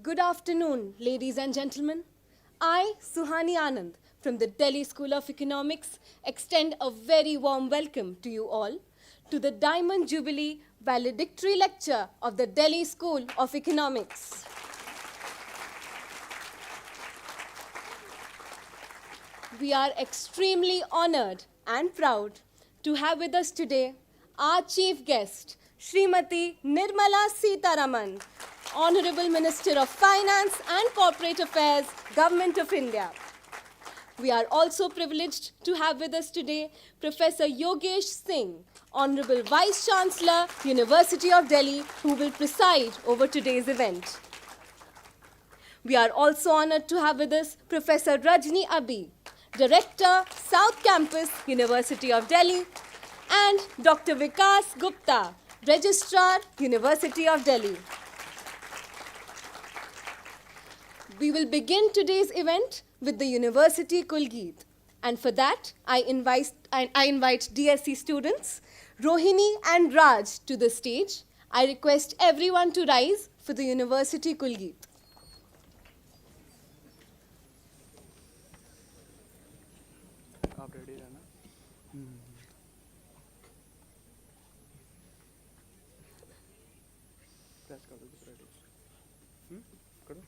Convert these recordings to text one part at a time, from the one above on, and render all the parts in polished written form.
Good afternoon, ladies and gentlemen. I, Suhani Anand, from the Delhi School of Economics, extend a very warm welcome to you all to the Diamond Jubilee valedictory lecture of the Delhi School of Economics. We are extremely honored and proud to have with us today our chief guest, Srimati Nirmala Sitharaman, Honorable Minister of Finance and Corporate Affairs, Government of India. We are also privileged to have with us today Professor Yogesh Singh, Honorable Vice Chancellor, University of Delhi, who will preside over today's event. We are also honored to have with us Professor Rajni Abi, Director, South Campus, University of Delhi, and Dr. Vikas Gupta, Registrar, University of Delhi. We will begin today's event with the University Kulgeet. And for that, I invite DSE students, Rohini and Raj, to the stage. I request everyone to rise for the University Kulgeet. आप ready रहना press कर दो ready करो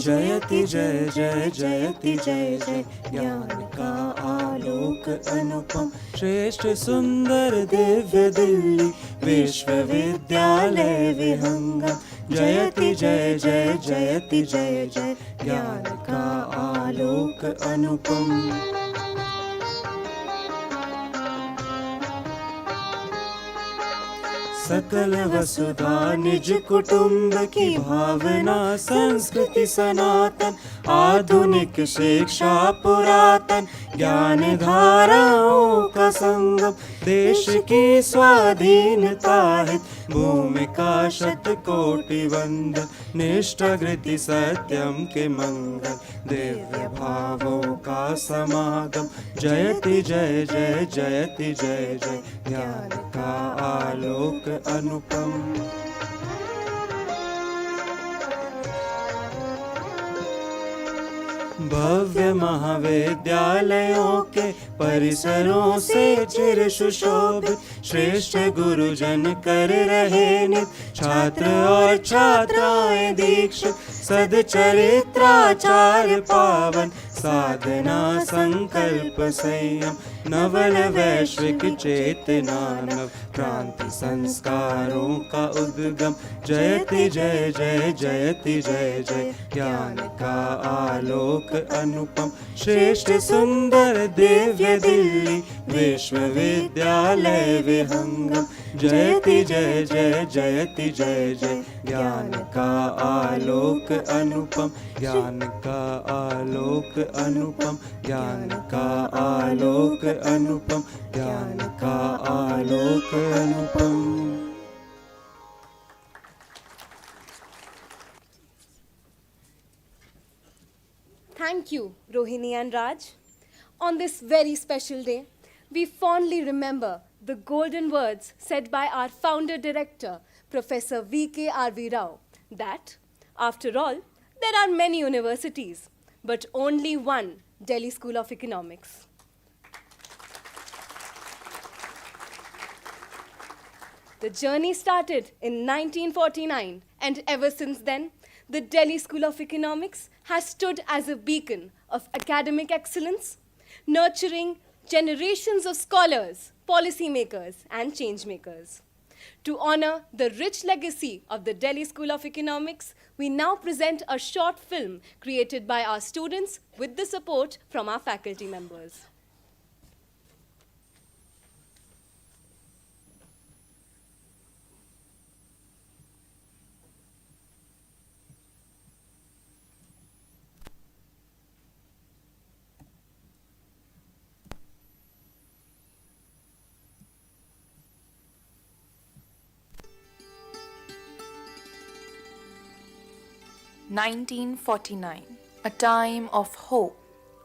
जयति जय जय जयति जय जय ज्ञान का आलोक अनुपम श्रेष्ठ सुंदर दिव्य दिल्ली विश्वविद्यालय विहंगम जयति जय जय जयति जय जय ज्ञान का आलोक अनुपम सकल वसुधा निज कुटुंब की भावना संस्कृति सनातन आधुनिक शिक्षा पुरातन ज्ञान धाराओं का संगम देश की स्वाधीनता हित भूमिका शतकोटि वंदन निष्ठाकृति सत्यम के मंगल दिव्य भावों का समागम जयति जय जय जयति जय जय ज्ञान का आलोक अनुपम भव्य महाविद्यालयों के परिसरों से चिर सुशोभित श्रेष्ठ गुरुजन कर रहे नित छात्र और छात्राएं दीक्षित सदचरित्राचार पावन साधना संकल्प संयम नवल वैश्विक चेतना नव क्रांति संस्कारों का उद्गम जयति जय जय जयति जय जय ज्ञान का आलोक अनुपम श्रेष्ठ सुंदर दिव्य दिल्ली विश्वविद्यालय विहंगम जयति जय जय जयति जय जय ज्ञान का आलोक अनुपम ज्ञान का आलोक अनुपम ज्ञान का आलोक अनुपम ज्ञान का आलोक अनुपम Thank you, Rohini and Raj. On this very special day, we fondly remember the golden words said by our founder director, Professor V.K.R.V. Rao, that, after all, there are many universities, but only one Delhi School of Economics. The journey started in 1949, and ever since then, the Delhi School of Economics has stood as a beacon of academic excellence, nurturing generations of scholars, policymakers, and changemakers. To honor the rich legacy of the Delhi School of Economics, we now present a short film created by our students with the support from our faculty members. 1949. a time of hope,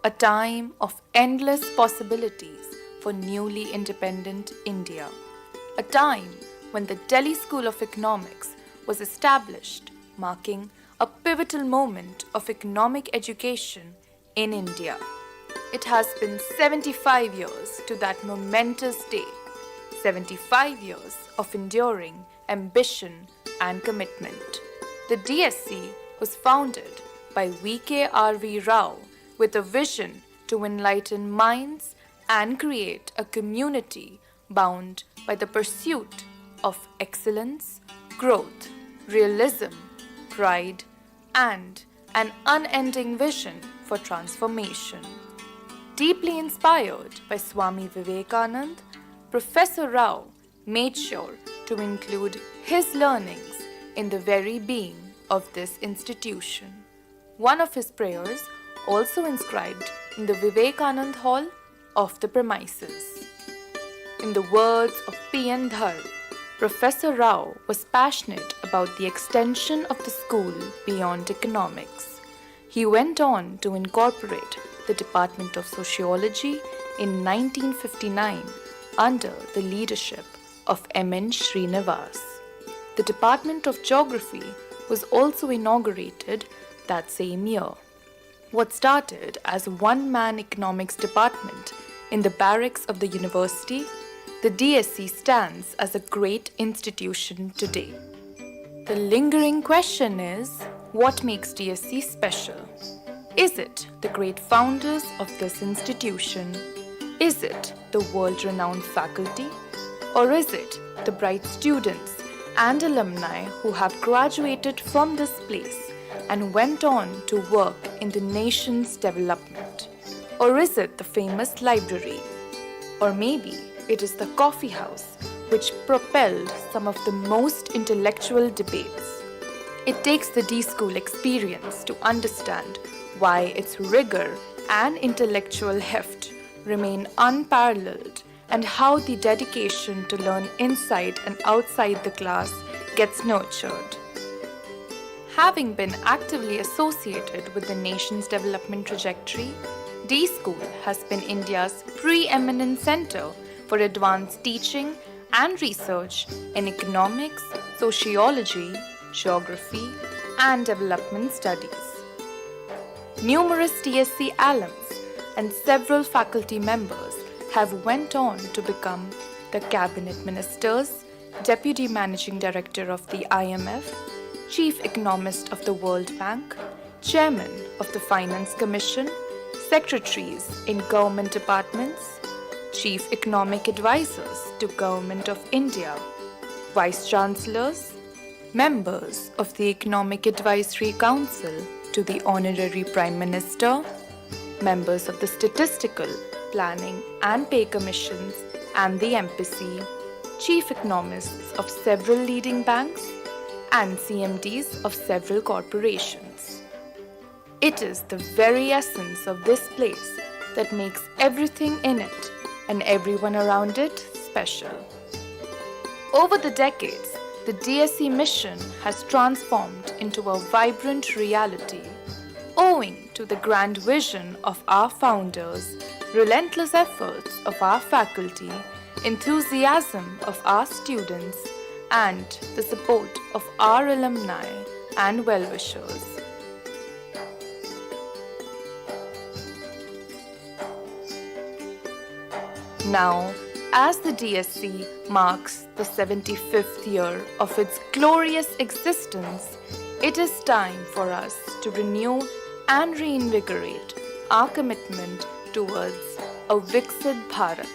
a time of endless possibilities for newly independent India, a time when the Delhi School of Economics was established, marking a pivotal moment of economic education in India. It has been 75 years to that momentous day, 75 years of enduring ambition and commitment. The DSE was founded by V.K.R.V. Rao with a vision to enlighten minds and create a community bound by the pursuit of excellence, growth, realism, pride, and an unending vision for transformation. Deeply inspired by Swami Vivekananda, Professor Rao made sure to include his learnings in the very being of this institution. One of his prayers also inscribed in the Vivekananda Hall of the premises. In the words of P.N. Dhar, Professor Rao was passionate about the extension of the school beyond economics. He went on to incorporate the Department of Sociology in 1959 under the leadership of M.N. Srinivas. The Department of Geography was also inaugurated that same year. What started as a one-man economics department in the barracks of the university, the DSE stands as a great institution today. The lingering question is, what makes DSE special? Is it the great founders of this institution? Is it the world-renowned faculty? Or is it the bright students and alumni who have graduated from this place and went on to work in the nation's development? Or is it the famous library? Or maybe it is the coffee house which propelled some of the most intellectual debates. It takes the D-School experience to understand why its rigor and intellectual heft remain unparalleled and how the dedication to learn inside and outside the class gets nurtured. Having been actively associated with the nation's development trajectory, D-School has been India's preeminent center for advanced teaching and research in economics, sociology, geography, and development studies. Numerous DSE alums and several faculty members have went on to become the cabinet ministers, deputy managing director of the IMF, chief economist of the World Bank, chairman of the Finance Commission, secretaries in government departments, chief economic advisors to Government of India, vice chancellors, members of the Economic Advisory Council to the Honorary Prime Minister, members of the Statistical, Planning and Pay Commissions and the Embassy, chief economists of several leading banks, and CMDs of several corporations. It is the very essence of this place that makes everything in it and everyone around it special. Over the decades, the DSE mission has transformed into a vibrant reality, owing to the grand vision of our founders, relentless efforts of our faculty, enthusiasm of our students, and the support of our alumni and well-wishers. Now, as the DSE marks the 75th year of its glorious existence, it is time for us to renew and reinvigorate our commitment towards a Viksit Bharat.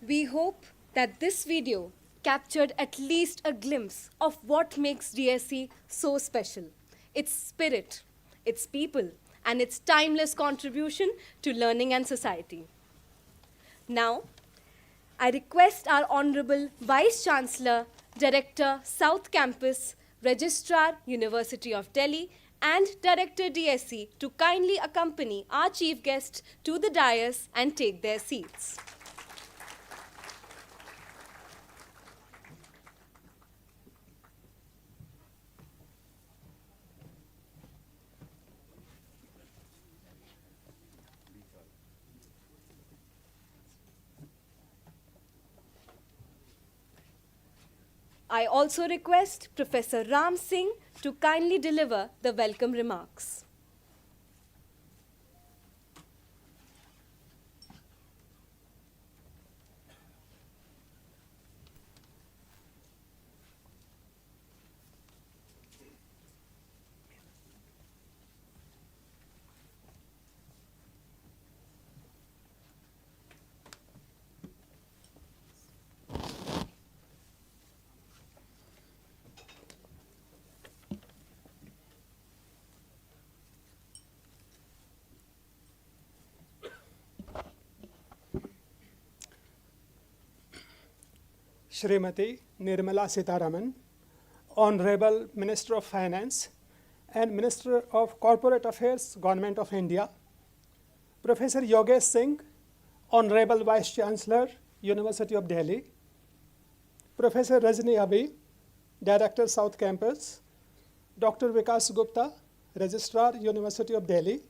We hope that this video captured at least a glimpse of what makes DSE so special. Its spirit, its people, and its timeless contribution to learning and society. Now, I request our Honorable Vice Chancellor, Director, South Campus, Registrar, University of Delhi, and Director DSE to kindly accompany our chief guest to the dais and take their seats. I also request Professor Ram Singh to kindly deliver the welcome remarks. Srimati Nirmala Sitharaman, Honorable Minister of Finance and Minister of Corporate Affairs, Government of India, Professor Yogesh Singh, Honorable Vice Chancellor, University of Delhi, Professor Rajni Abhi, Director, South Campus, Dr. Vikas Gupta, Registrar, University of Delhi,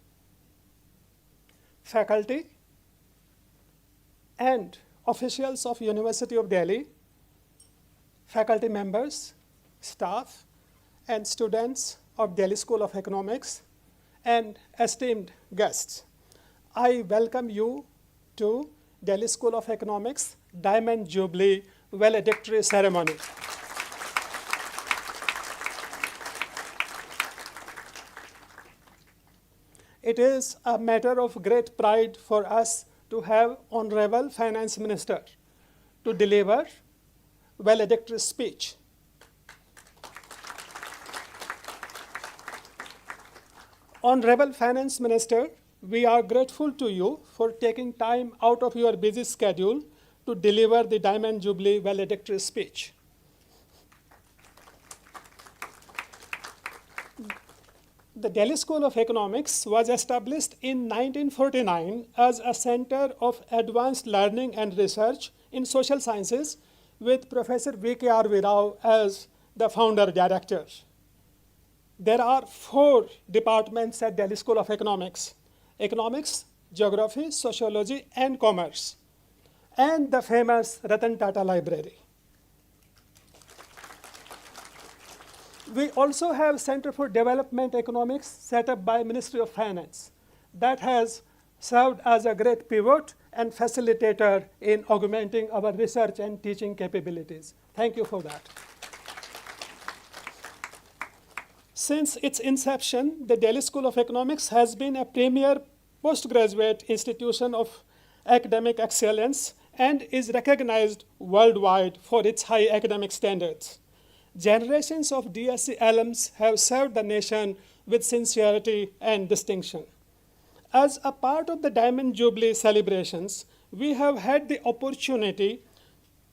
faculty, and officials of University of Delhi, faculty members, staff, and students of Delhi School of Economics, and esteemed guests. I welcome you to Delhi School of Economics Diamond Jubilee valedictory ceremony. It is a matter of great pride for us to have Honorable Finance Minister to deliver valedictory speech. Honorable Finance Minister, we are grateful to you for taking time out of your busy schedule to deliver the Diamond Jubilee valedictory speech. The Delhi School of Economics was established in 1949 as a center of advanced learning and research in social sciences with Professor V.K.R.V. Rao as the founder director. There are 4 departments at Delhi School of Economics: economics, geography, sociology, and commerce, and the famous Ratan Tata Library. We also have Center for Development Economics set up by Ministry of Finance that has served as a great pivot and facilitator in augmenting our research and teaching capabilities. Thank you for that. Since its inception, the Delhi School of Economics has been a premier postgraduate institution of academic excellence and is recognized worldwide for its high academic standards. Generations of DSE alums have served the nation with sincerity and distinction. As a part of the Diamond Jubilee celebrations, we have had the opportunity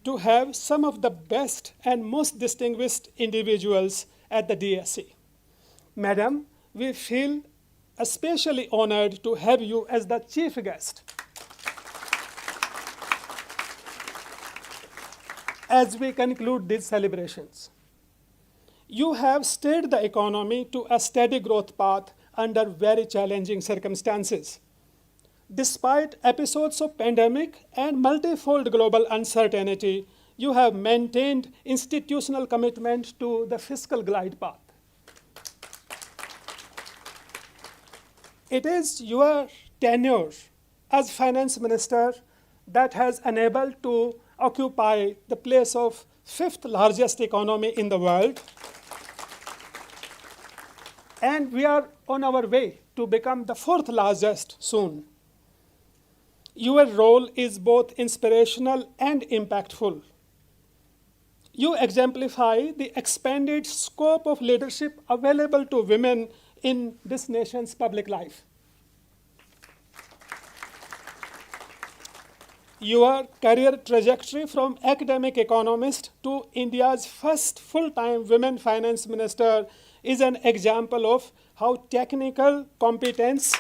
to have some of the best and most distinguished individuals at the DSE. Madam, we feel especially honored to have you as the chief guest. As we conclude these celebrations, you have steered the economy to a steady growth path under very challenging circumstances. Despite episodes of pandemic and multifold global uncertainty, you have maintained institutional commitment to the fiscal glide path. It is your tenure as finance minister that has enabled to occupy the place of 5th largest economy in the world. And we are on our way to become the 4th largest soon. Your role is both inspirational and impactful. You exemplify the expanded scope of leadership available to women in this nation's public life. your career trajectory from academic economist to India's first full-time women finance minister is an example of how technical competence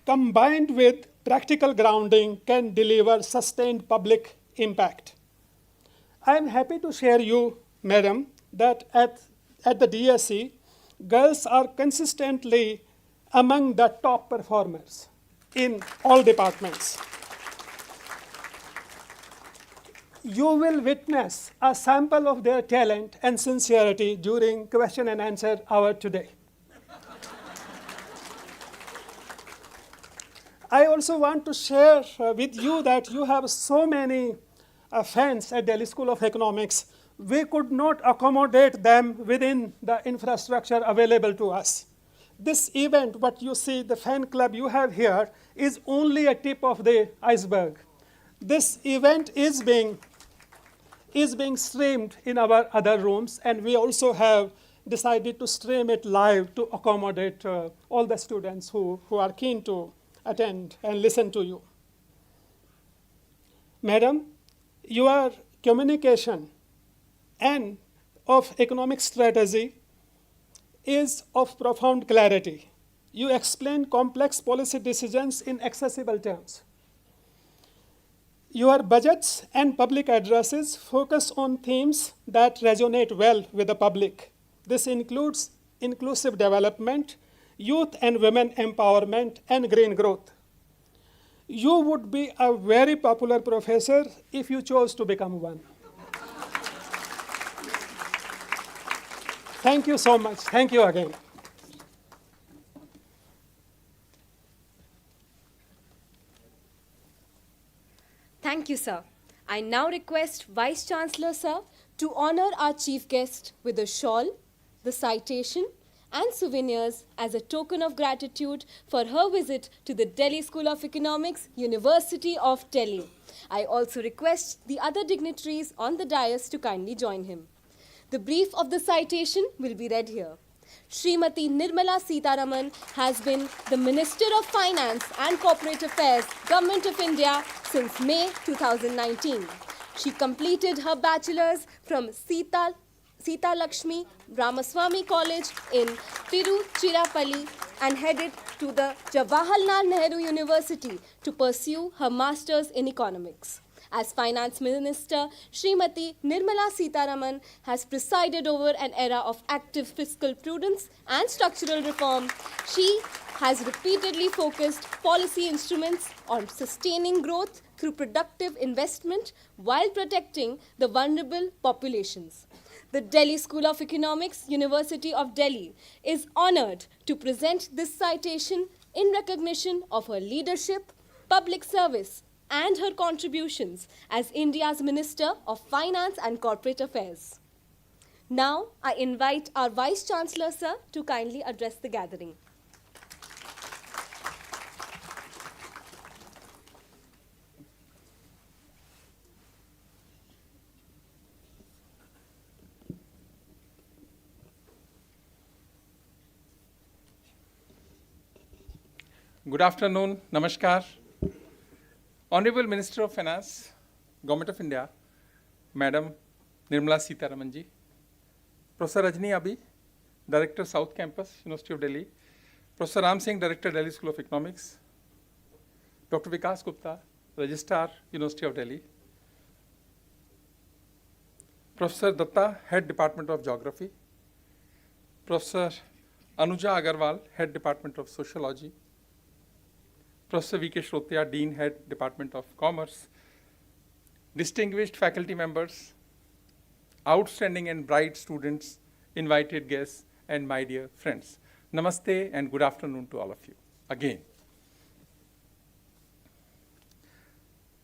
combined with practical grounding can deliver sustained public impact. I am happy to share you, madam, that at the DSE, girls are consistently among the top performers in all departments. You will witness a sample of their talent and sincerity during question and answer hour today. I also want to share with you that you have so many fans at Delhi School of Economics. We could not accommodate them within the infrastructure available to us. This event, what you see, the fan club you have here, is only a tip of the iceberg. This event is being streamed in our other rooms, and we also have decided to stream it live to accommodate all the students who are keen to attend and listen to you. Madam, your communication and of economic strategy is of profound clarity. You explain complex policy decisions in accessible terms. Your budgets and public addresses focus on themes that resonate well with the public. This includes inclusive development, youth and women empowerment, and green growth. You would be a very popular professor if you chose to become one. Thank you so much. Thank you again. Thank you, sir. I now request Vice Chancellor, sir, to honor our chief guest with a shawl, the citation, and souvenirs as a token of gratitude for her visit to the Delhi School of Economics, University of Delhi. I also request the other dignitaries on the dais to kindly join him. The brief of the citation will be read here. Srimati Nirmala Sitharaman has been the Minister of Finance and Corporate Affairs, Government of India since May 2019. She completed her bachelor's from Sita Lakshmi Ramaswamy College in Tiruchirappalli and headed to the Jawaharlal Nehru University to pursue her master's in economics. As Finance Minister, Srimati Nirmala Sitharaman has presided over an era of active fiscal prudence and structural reform. She has repeatedly focused policy instruments on sustaining growth through productive investment while protecting the vulnerable populations. The Delhi School of Economics, University of Delhi, is honored to present this citation in recognition of her leadership, public service, and her contributions as India's Minister of Finance and Corporate Affairs. Now, I invite our Vice Chancellor, sir, to kindly address the gathering. Good afternoon, namaskar. Honorable Minister of Finance, Government of India, Madam Nirmala Sitharaman ji, Professor Rajni Abi, Director South Campus, University of Delhi, Professor Ram Singh, Director Delhi School of Economics, Dr. Vikas Gupta, Registrar, University of Delhi, Professor Datta, Head Department of Geography, Professor Anuja Agarwal, Head Department of Sociology, Professor V.K. Shrotia, Dean, Head Department of Commerce, distinguished faculty members, outstanding and bright students, invited guests, and my dear friends. Namaste and good afternoon to all of you again.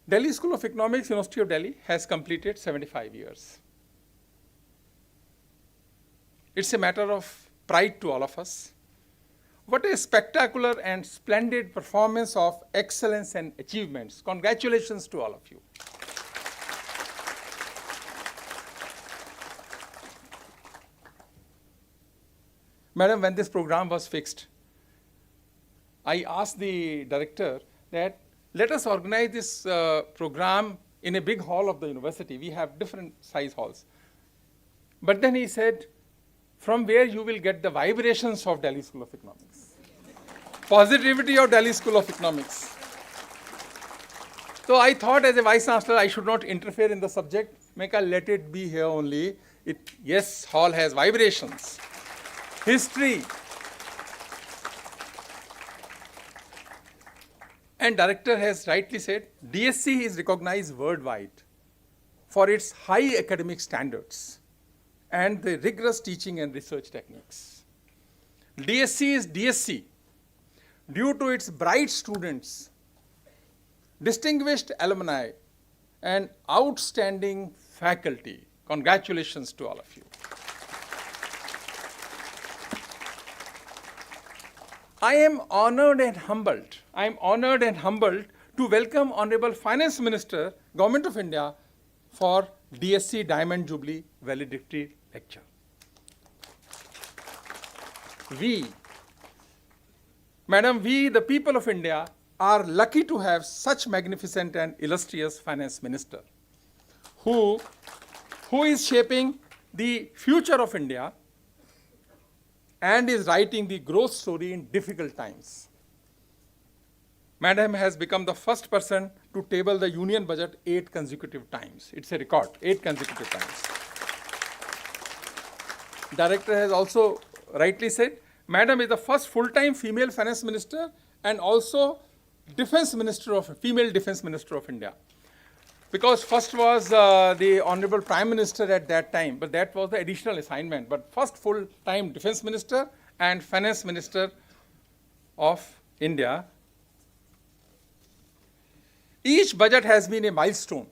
Delhi School of Economics, University of Delhi has completed 75 years. It's a matter of pride to all of us. What a spectacular and splendid performance of excellence and achievements. Congratulations to all of you. Madam, when this program was fixed, I asked the director that let us organize this program in a big hall of the university. We have different size halls. But then he said, from where you will get the vibrations of Delhi School of Economics. Positivity of Delhi School of Economics. So I thought as a Vice Chancellor, I should not interfere in the subject. Make a let it be here only. Yes, hall has vibrations. History. And director has rightly said, DSE is recognized worldwide for its high academic standards and the rigorous teaching and research techniques. DSE is DSE due to its bright students, distinguished alumni, and outstanding faculty. Congratulations to all of you. I am honored and humbled to welcome Honorable Finance Minister, Government of India, for DSE Diamond Jubilee valedictory lecture. Madam, we, the people of India, are lucky to have such magnificent and illustrious finance minister who is shaping the future of India and is writing the growth story in difficult times. Madam has become the first person to table the union budget 8 consecutive times. It's a record, 8 consecutive times. Director has also rightly said, Madam is the first full-time female finance minister and also female defense minister of India. Because first was the Honorable Prime Minister at that time, but that was the additional assignment. But first full-time defense minister and finance minister of India. Each budget has been a milestone,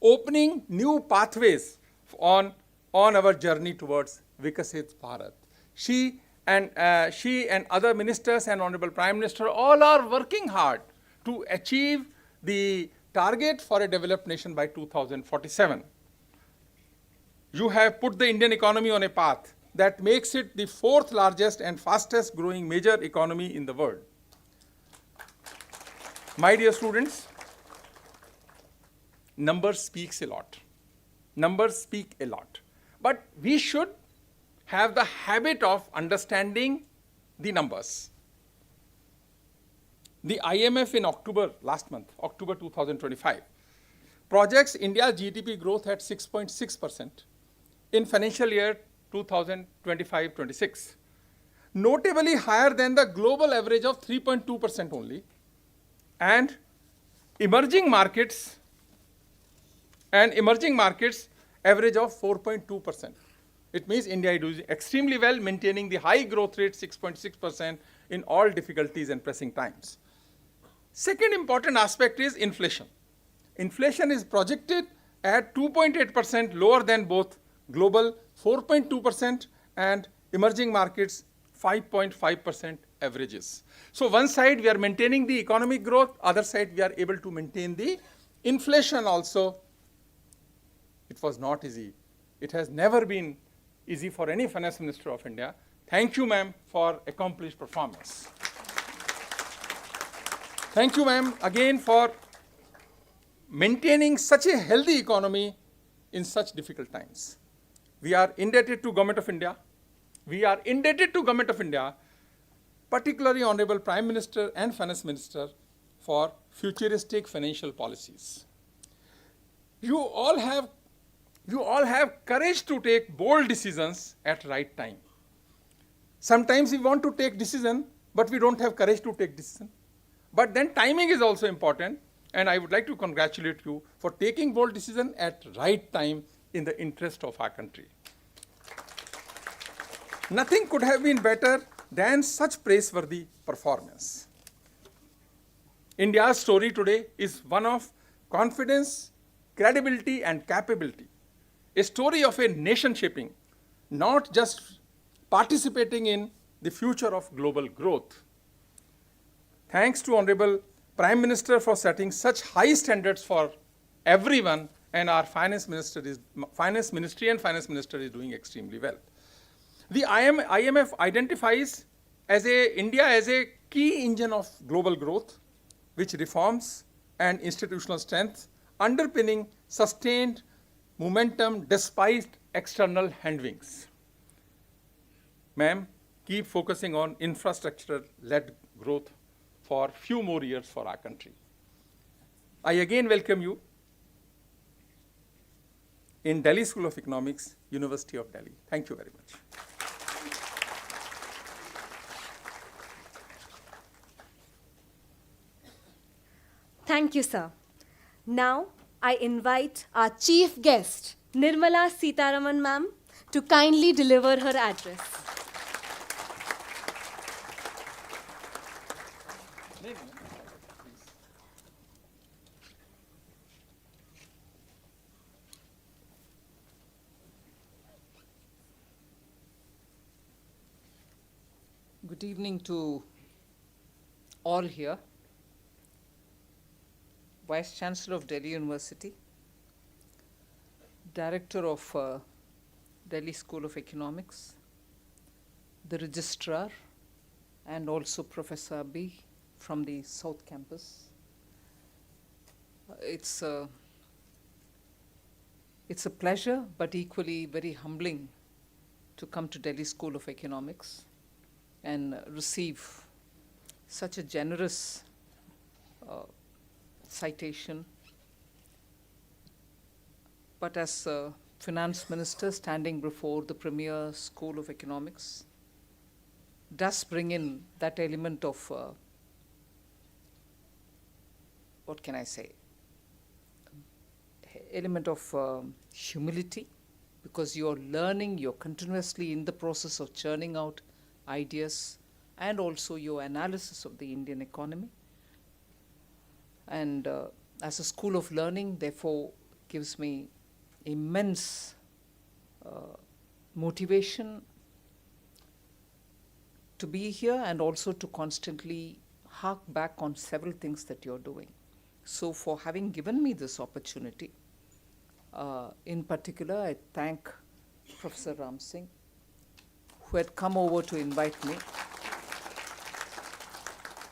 opening new pathways on our journey towards Vikasit Bharat. She and other ministers and Honorable Prime Minister all are working hard to achieve the target for a developed nation by 2047. You have put the Indian economy on a path that makes it the 4th largest and fastest growing major economy in the world. My dear students, numbers speaks a lot. Numbers speak a lot. But we should have the habit of understanding the numbers. The IMF in October, last month, October 2025, projects India's GDP growth at 6.6% in financial year 2025-26, notably higher than the global average of 3.2% only, and emerging markets average of 4.2%. It means India is doing extremely well, maintaining the high growth rate, 6.6%, in all difficulties and pressing times. Second important aspect is inflation. Inflation is projected at 2.8%, lower than both global 4.2% and emerging markets 5.5% averages. So one side we are maintaining the economic growth, other side we are able to maintain the inflation also. It was not easy. It has never been easy for any finance minister of India. Thank you, ma'am, for accomplished performance. Thank you, ma'am, again for maintaining such a healthy economy in such difficult times. We are indebted to Government of India. Particularly Honorable Prime Minister and Finance Minister, for futuristic financial policies. You all have courage to take bold decisions at right time. Sometimes we want to take decision, but we don't have courage to take decision. But then timing is also important, and I would like to congratulate you for taking bold decision at right time in the interest of our country. Nothing could have been better than such praiseworthy performance. India's story today is one of confidence, credibility, and capability. A story of a nation shaping, not just participating in the future of global growth. Thanks to Honorable Prime Minister for setting such high standards for everyone, and our Finance Ministry and Finance Minister is doing extremely well. The IMF identifies India as a key engine of global growth, which reforms and institutional strength underpinning sustained momentum despite external headwinds. Ma'am, keep focusing on infrastructure-led growth for few more years for our country. I again welcome you in Delhi School of Economics, University of Delhi. Thank you very much. Thank you, sir. Now, I invite our chief guest, Nirmala Sitharaman ma'am, to kindly deliver her address. Good evening to all here. Vice Chancellor of Delhi University, Director of Delhi School of Economics, the Registrar, and also Professor B from the South Campus. It's a pleasure, but equally very humbling to come to Delhi School of Economics and receive such a generous citation. But as Finance Minister standing before the premier School of Economics does bring in that element of, what can I say, element of humility, because you're learning, you're continuously in the process of churning out ideas, and also your analysis of the Indian economy. And as a school of learning, therefore, gives me immense motivation to be here and also to constantly hark back on several things that you're doing. So for having given me this opportunity, in particular, I thank Professor Ram Singh, who had come over to invite me,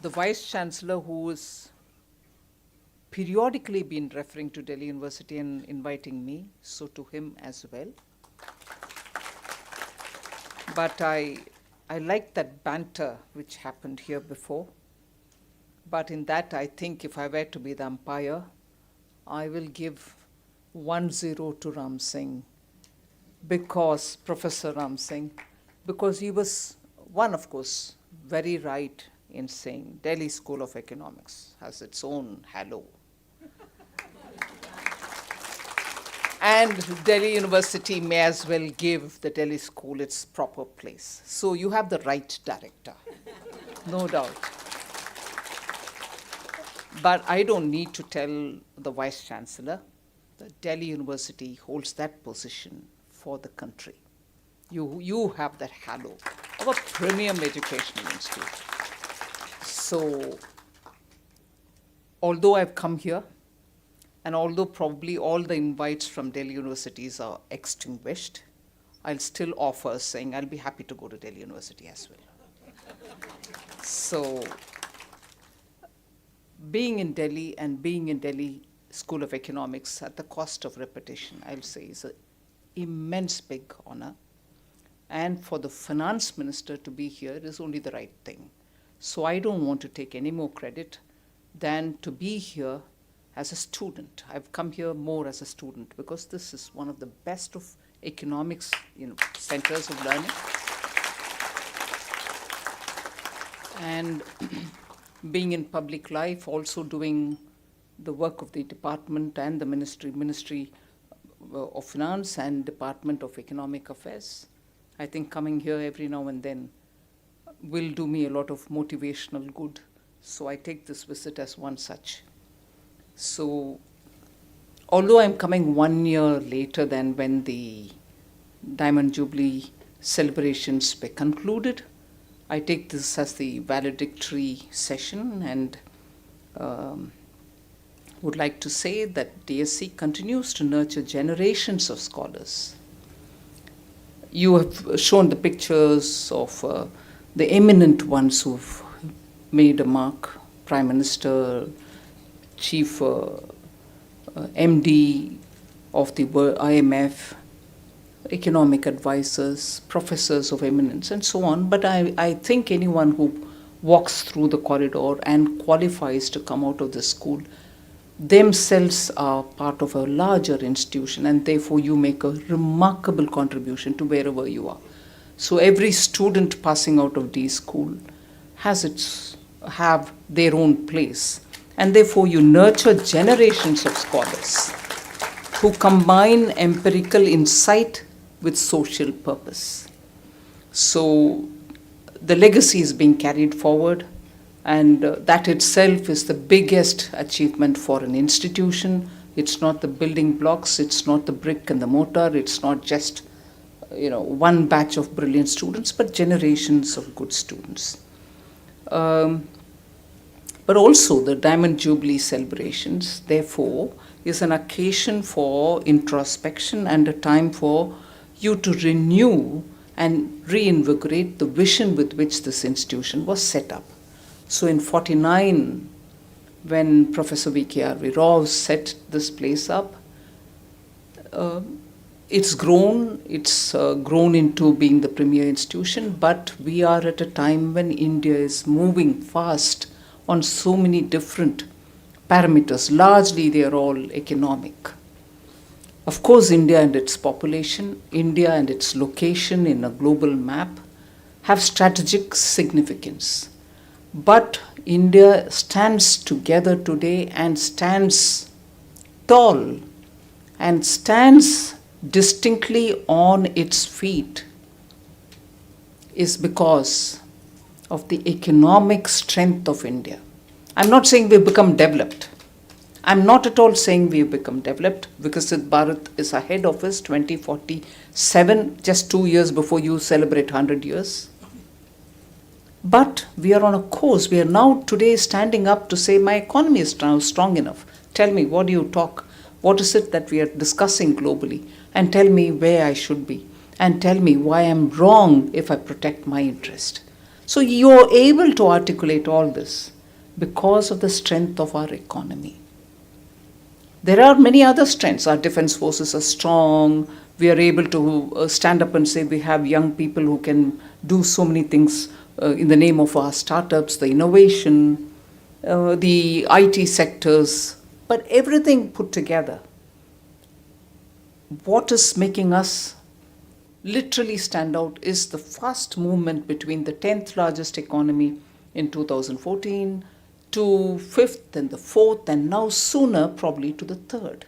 the Vice Chancellor, who has periodically been referring to Delhi University and inviting me, so to him as well. But I like that banter which happened here before. But in that, I think if I were to be the umpire, I will give 1-0 to Ram Singh, because Professor Ram Singh, because he was one, of course, very right in saying Delhi School of Economics has its own halo. And Delhi University may as well give the Delhi School its proper place. So you have the right director, no doubt. But I don't need to tell the Vice Chancellor that Delhi University holds that position for the country. You have that halo of a premium educational institute. So, although I've come here, and although probably all the invites from Delhi universities are extinguished, I'll still offer saying I'll be happy to go to Delhi University as well. So, being in Delhi and being in Delhi School of Economics at the cost of repetition, I'll say, is an immense big honor. And for the finance minister to be here is only the right thing. So I don't want to take any more credit than to be here as a student. I've come here more as a student because this is one of the best of economics, centers of learning. And being in public life, also doing the work of the department and the Ministry of Finance and Department of Economic Affairs. I think coming here every now and then will do me a lot of motivational good. So I take this visit as one such. So, although I'm coming 1 year later than when the Diamond Jubilee celebrations were concluded, I take this as the valedictory session and would like to say that DSE continues to nurture generations of scholars. You have shown the pictures of the eminent ones who've made a mark. Prime Minister, Chief MD of the IMF, economic advisors, professors of eminence, and so on. But I think anyone who walks through the corridor and qualifies to come out of the school themselves are part of a larger institution, and therefore you make a remarkable contribution to wherever you are. So every student passing out of D school have their own place, and therefore you nurture generations of scholars who combine empirical insight with social purpose. So the legacy is being carried forward, and that itself is the biggest achievement for an institution. It's not the building blocks, it's not the brick and the mortar, it's not just one batch of brilliant students, but generations of good students. But also the Diamond Jubilee celebrations, therefore, is an occasion for introspection and a time for you to renew and reinvigorate the vision with which this institution was set up. So in 1949, when Professor V.K.R.V. Rao set this place up, it's grown into being the premier institution, but we are at a time when India is moving fast on so many different parameters. Largely, they are all economic. Of course, India and its population, India and its location in a global map have strategic significance. But India stands together today and stands tall and stands distinctly on its feet is because of the economic strength of India. I'm not saying we've become developed. I'm not at all saying we've become developed, because Bharat is ahead of us, 2047, just 2 years before you celebrate 100 years. But we are on a course. We are now today standing up to say, my economy is now strong enough. Tell me, what do you talk? What is it that we are discussing globally? And tell me where I should be. And tell me why I'm wrong if I protect my interest. So you're able to articulate all this because of the strength of our economy. There are many other strengths. Our defense forces are strong. We are able to stand up and say we have young people who can do so many things in the name of our startups, the innovation, the IT sectors, but everything put together. What is making us literally stand out is the fast movement between the 10th largest economy in 2014 to 5th and the 4th, and now sooner probably to the 3rd.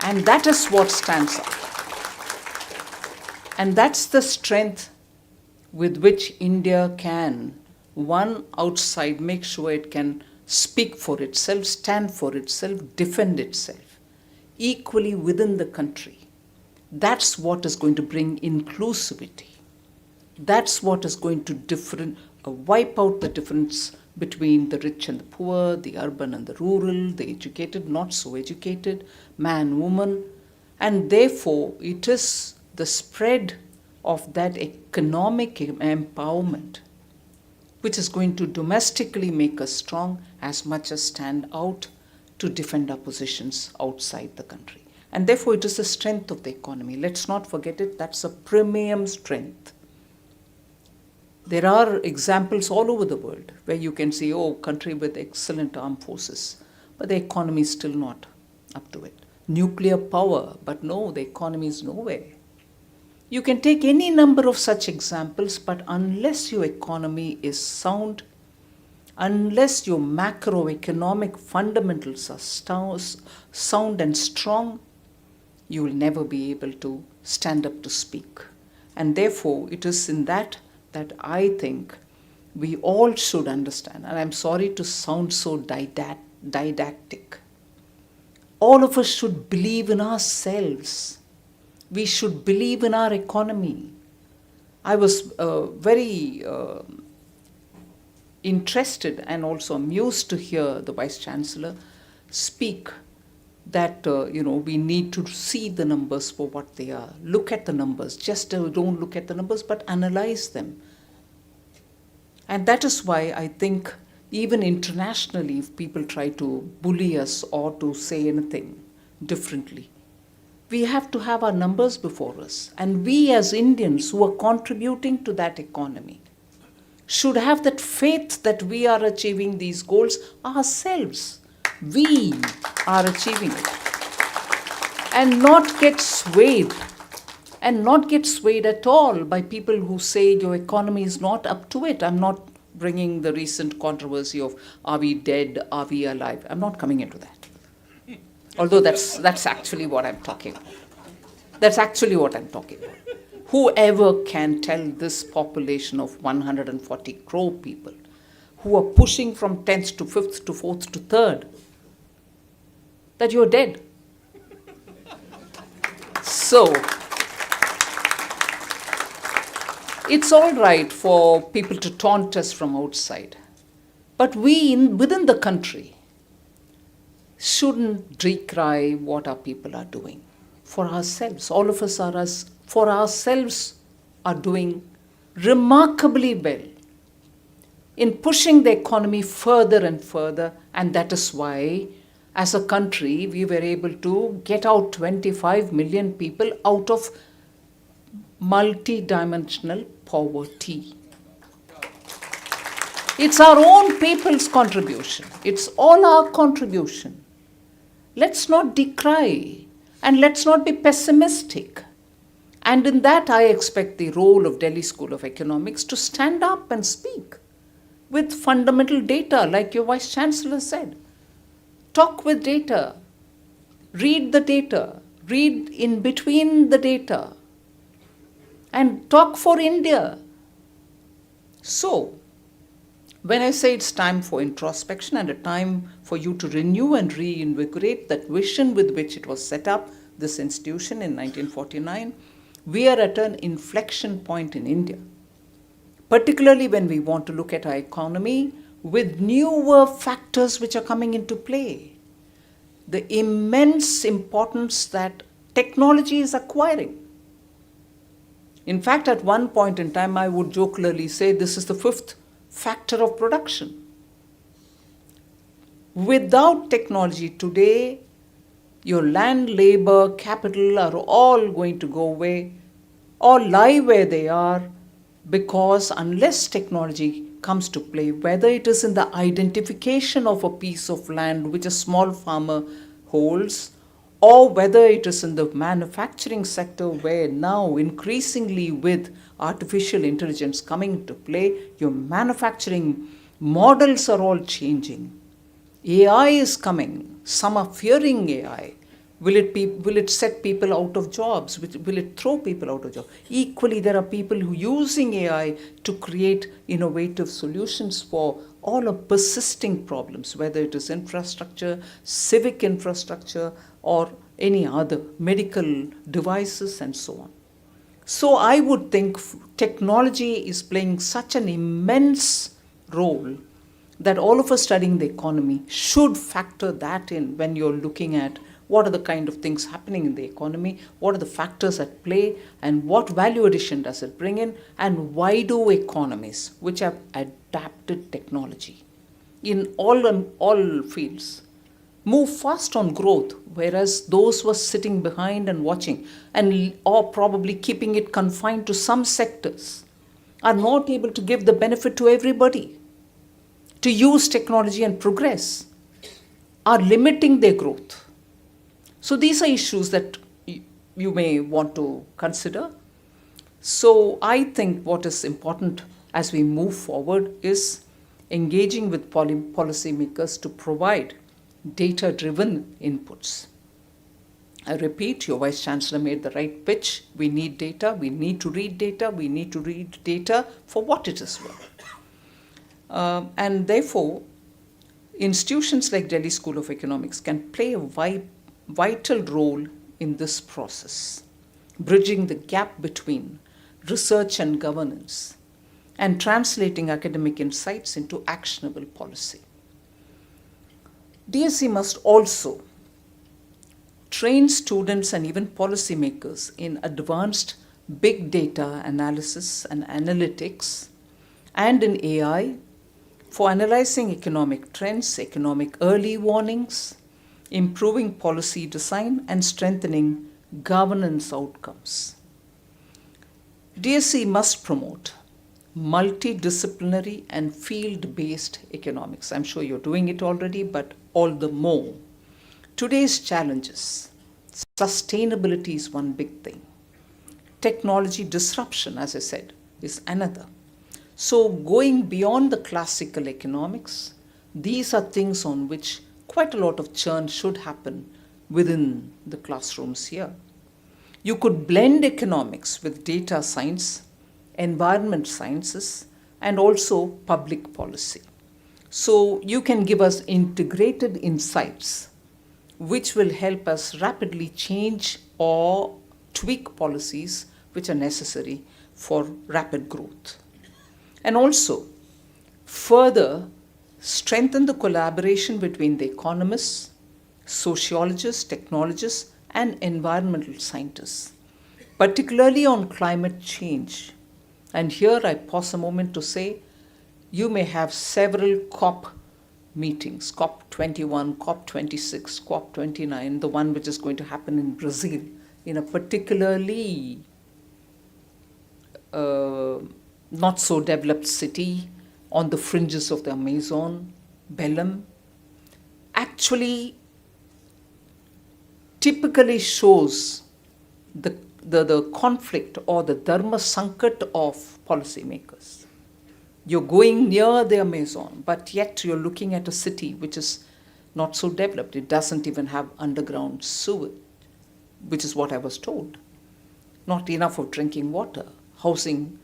And that is what stands out. And that's the strength with which India can, one, outside, make sure it can speak for itself, stand for itself, defend itself, equally within the country. That's what is going to bring inclusivity. That's what is going to wipe out the difference between the rich and the poor, the urban and the rural, the educated, not so educated, man, woman. And therefore, it is the spread of that economic empowerment which is going to domestically make us strong as much as stand out to defend our positions outside the country. And therefore, it is the strength of the economy. Let's not forget it. That's a premium strength. There are examples all over the world where you can see, oh, country with excellent armed forces, but the economy is still not up to it. Nuclear power, but no, the economy is nowhere. You can take any number of such examples, but unless your economy is sound, unless your macroeconomic fundamentals are sound and strong, you will never be able to stand up to speak. And therefore, it is in that I think we all should understand, and I'm sorry to sound so didactic. All of us should believe in ourselves. We should believe in our economy. I was very interested and also amused to hear the Vice Chancellor speak that we need to see the numbers for what they are. Look at the numbers. Just don't look at the numbers, but analyze them. And that is why I think even internationally, if people try to bully us or to say anything differently, we have to have our numbers before us. And we as Indians who are contributing to that economy should have that faith that we are achieving these goals ourselves. We are achieving it. And not get swayed at all by people who say your economy is not up to it. I'm not bringing the recent controversy of are we dead, are we alive? I'm not coming into that. Although that's actually what I'm talking about. That's actually what I'm talking about. Whoever can tell this population of 140 crore people who are pushing from 10th to 5th to 4th to 3rd that you're dead. So, it's all right for people to taunt us from outside, but we within the country shouldn't decry what our people are doing for ourselves. All of us for ourselves are doing remarkably well in pushing the economy further and further, and that is why as a country we were able to get out 25 million people out of multi-dimensional poverty. It's our own people's contribution. It's all our contribution. Let's not decry and let's not be pessimistic. And in that, I expect the role of Delhi School of Economics to stand up and speak with fundamental data, like your Vice Chancellor said. Talk with data. Read the data. Read in between the data. And talk for India. So, when I say it's time for introspection and a time for you to renew and reinvigorate that vision with which it was set up, this institution in 1949, we are at an inflection point in India, particularly when we want to look at our economy with newer factors which are coming into play. The immense importance that technology is acquiring. In fact, at one point in time, I would jocularly say this is the 5th factor of production. Without technology today, your land, labor, capital are all going to go away or lie where they are, because unless technology comes to play, whether it is in the identification of a piece of land which a small farmer holds, or whether it is in the manufacturing sector where now increasingly with artificial intelligence coming into play, your manufacturing models are all changing. AI is coming. Some are fearing AI. Will it set people out of jobs? Will it throw people out of jobs? Equally, there are people who are using AI to create innovative solutions for all of persisting problems, whether it is infrastructure, civic infrastructure, or any other medical devices and so on. So I would think technology is playing such an immense role that all of us studying the economy should factor that in when you're looking at what are the kind of things happening in the economy, what are the factors at play, and what value addition does it bring in, and why do economies which have adapted technology in all fields move fast on growth, whereas those who are sitting behind and watching or probably keeping it confined to some sectors are not able to give the benefit to everybody, to use technology and progress, are limiting their growth. So these are issues that you may want to consider. So I think what is important as we move forward is engaging with policymakers to provide data-driven inputs. I repeat, your Vice Chancellor made the right pitch. We need data. We need to read data. We need to read data for what it is worth. And therefore, institutions like Delhi School of Economics can play a vital role in this process, bridging the gap between research and governance and translating academic insights into actionable policy. DSE must also train students and even policymakers in advanced big data analysis and analytics and in AI for analyzing economic trends, economic early warnings, improving policy design, and strengthening governance outcomes. DSE must promote multidisciplinary and field-based economics. I'm sure you're doing it already, but all the more. Today's challenges, sustainability is one big thing. Technology disruption, as I said, is another. So going beyond the classical economics, these are things on which quite a lot of churn should happen within the classrooms here. You could blend economics with data science, environment sciences, and also public policy. So you can give us integrated insights which will help us rapidly change or tweak policies which are necessary for rapid growth. And also further strengthen the collaboration between the economists, sociologists, technologists, and environmental scientists, particularly on climate change. And here I pause a moment to say, you may have several COP meetings, COP21, COP26, COP29, the one which is going to happen in Brazil, in a particularly not so developed city on the fringes of the Amazon, Belém, actually typically shows the conflict or the dharma sankat of policymakers. You're going near the Amazon, but yet you're looking at a city which is not so developed. It doesn't even have underground sewage, which is what I was told. Not enough of drinking water, housing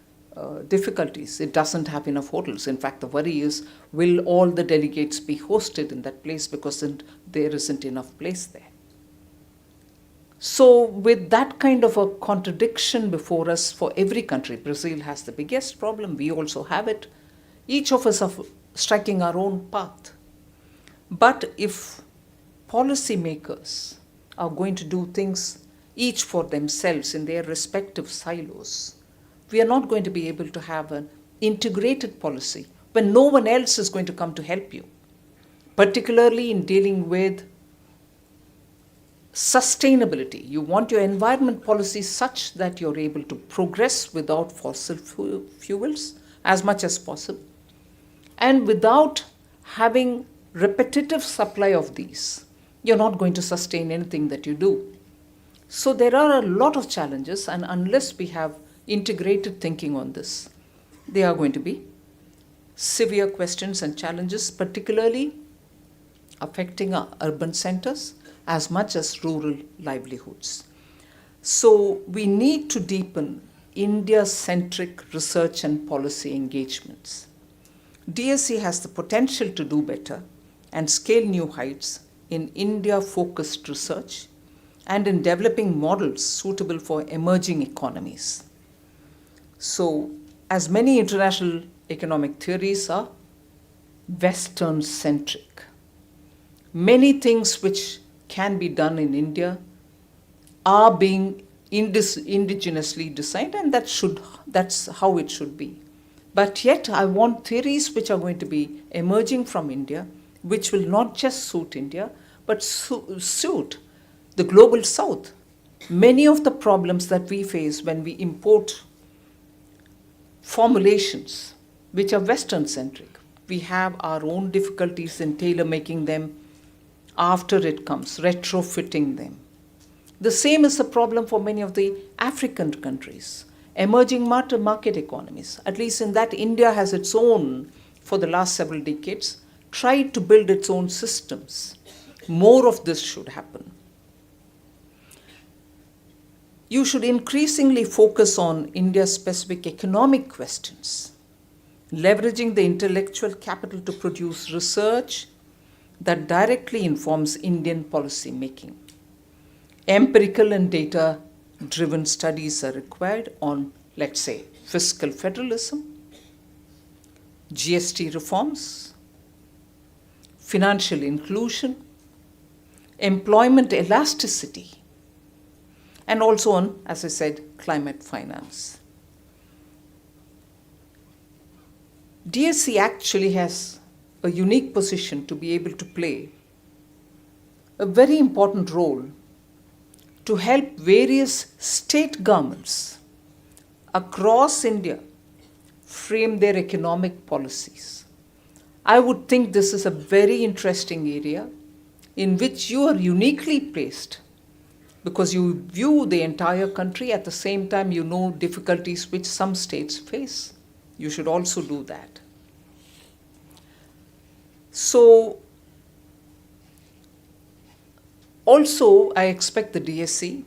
difficulties. It doesn't have enough hotels. In fact, the worry is, will all the delegates be hosted in that place because there isn't enough place there. So with that kind of a contradiction before us for every country, Brazil has the biggest problem, we also have it. Each of us are striking our own path. But if policymakers are going to do things each for themselves in their respective silos, we are not going to be able to have an integrated policy when no one else is going to come to help you, particularly in dealing with sustainability. You want your environment policy such that you're able to progress without fossil fuels as much as possible, and without having repetitive supply of these, you're not going to sustain anything that you do. So there are a lot of challenges, and unless we have integrated thinking on this, there are going to be severe questions and challenges, particularly affecting our urban centers as much as rural livelihoods. So we need to deepen India-centric research and policy engagements. DSE has the potential to do better and scale new heights in India-focused research and in developing models suitable for emerging economies. So, as many international economic theories are Western-centric, many things which can be done in India are being indigenously designed, and that's how it should be. But yet I want theories which are going to be emerging from India, which will not just suit India, but suit the global south. Many of the problems that we face when we import formulations which are Western-centric, we have our own difficulties in tailor-making them after it comes, retrofitting them. The same is the problem for many of the African countries, emerging market economies. At least in that, India has its own, for the last several decades, tried to build its own systems. More of this should happen. You should increasingly focus on India-specific economic questions, leveraging the intellectual capital to produce research that directly informs Indian policy making. Empirical and data-driven studies are required on, let's say, fiscal federalism, GST reforms, financial inclusion, employment elasticity, and also on, as I said, climate finance. DSE actually has a unique position to be able to play a very important role to help various state governments across India frame their economic policies. I would think this is a very interesting area in which you are uniquely placed because you view the entire country, at the same time you know difficulties which some states face. You should also do that. So, also I expect the DSE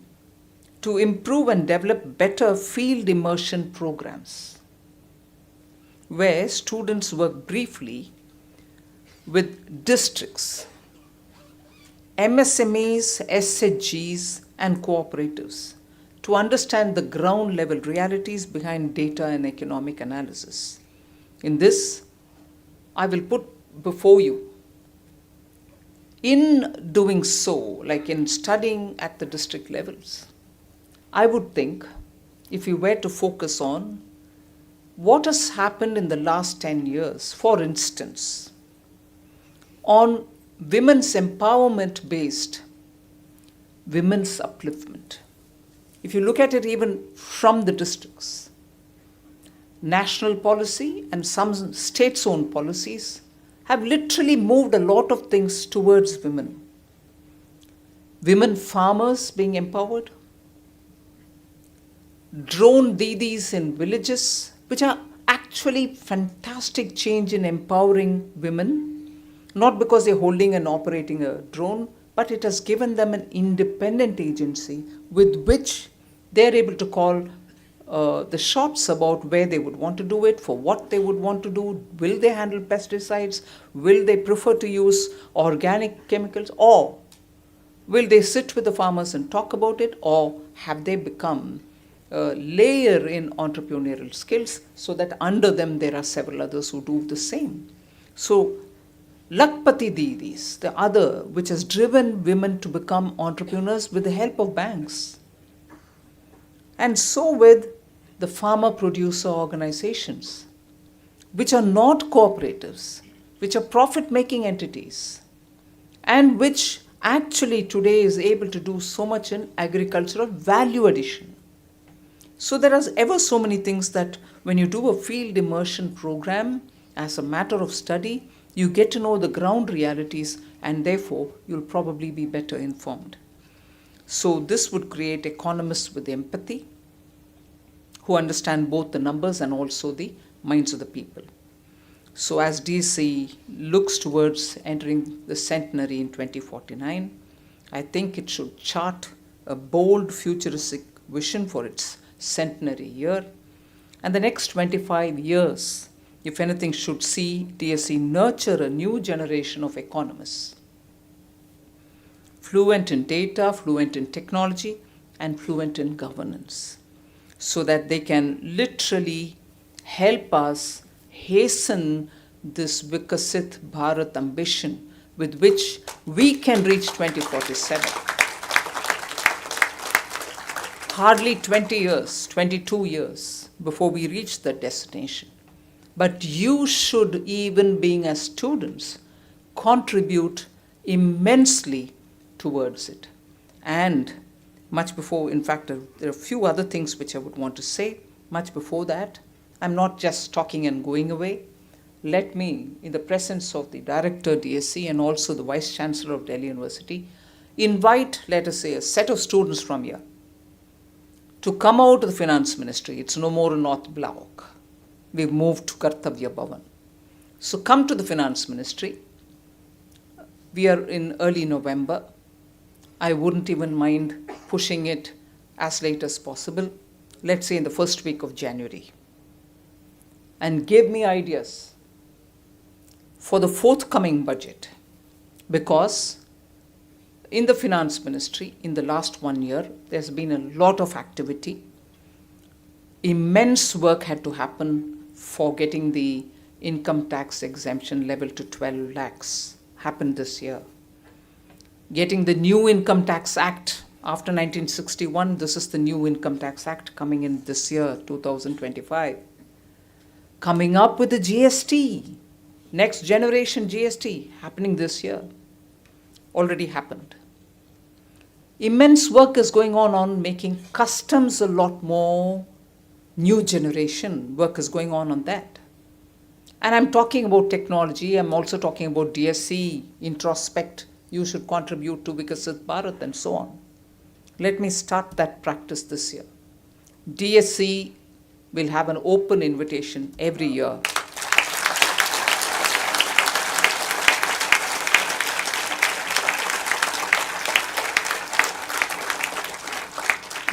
to improve and develop better field immersion programs where students work briefly with districts, MSMEs, SHGs, and cooperatives to understand the ground level realities behind data and economic analysis. In this, I will put before you, in doing so, like in studying at the district levels, I would think if you were to focus on what has happened in the last 10 years, for instance, on women's empowerment based women's upliftment. If you look at it even from the districts, national policy and some states' own policies have literally moved a lot of things towards women. Women farmers being empowered, drone didis in villages, which are actually fantastic change in empowering women, not because they're holding and operating a drone, but it has given them an independent agency with which they're able to call the shots about where they would want to do it, for what they would want to do, will they handle pesticides, will they prefer to use organic chemicals, or will they sit with the farmers and talk about it, or have they become a layer in entrepreneurial skills so that under them there are several others who do the same. So Lakpati Didis, the other, which has driven women to become entrepreneurs with the help of banks. And so with the farmer-producer organizations, which are not cooperatives, which are profit-making entities, and which actually today is able to do so much in agricultural value addition. So there are ever so many things that when you do a field immersion program as a matter of study, you get to know the ground realities and therefore you'll probably be better informed. So this would create economists with empathy who understand both the numbers and also the minds of the people. So as DSE looks towards entering the centenary in 2049, I think it should chart a bold futuristic vision for its centenary year. And the next 25 years, if anything, should see DSE nurture a new generation of economists, fluent in data, fluent in technology, and fluent in governance, so that they can literally help us hasten this Vikasit Bharat ambition with which we can reach 2047. Hardly 20 years, 22 years before we reach the destination. But you should, even being as students, contribute immensely towards it. And much before, in fact, there are a few other things which I would want to say. Much before that, I'm not just talking and going away. Let me, in the presence of the Director DSE and also the Vice Chancellor of Delhi University, invite, let us say, a set of students from here to come out of the Finance Ministry. It's no more a North Block. We've moved to Kartavya Bhavan. So come to the Finance Ministry. We are in early November. I wouldn't even mind pushing it as late as possible, let's say in the first week of January. And give me ideas for the forthcoming budget, because in the Finance Ministry, in the last 1 year, there's been a lot of activity. Immense work had to happen for getting the income tax exemption level to 12 lakhs, happened this year. Getting the new Income Tax Act after 1961, this is the new Income Tax Act coming in this year, 2025. Coming up with the GST, next generation GST, happening this year. Already happened. Immense work is going on making customs a lot more new generation. Work is going on that. And I'm talking about technology. I'm also talking about DSE, introspect. You should contribute to Vikasit Bharat and so on. Let me start that practice this year. DSE will have an open invitation every year.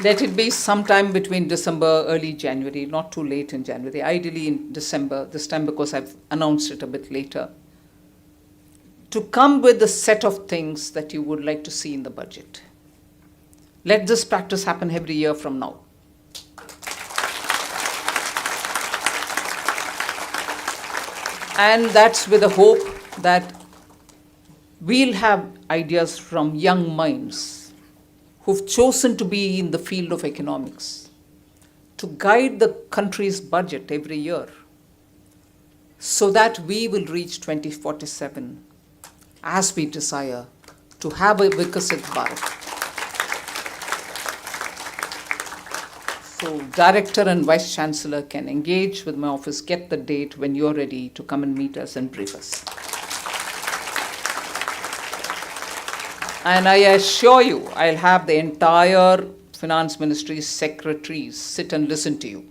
Let it be sometime between December, early January, not too late in January, ideally in December, this time because I've announced it a bit later, to come with a set of things that you would like to see in the budget. Let this practice happen every year from now. And that's with the hope that we'll have ideas from young minds who've chosen to be in the field of economics to guide the country's budget every year so that we will reach 2047 as we desire to have a Vikasit Bharat. So Director and Vice Chancellor can engage with my office, get the date when you're ready to come and meet us and brief us. And I assure you, I'll have the entire Finance Ministry's secretaries sit and listen to you,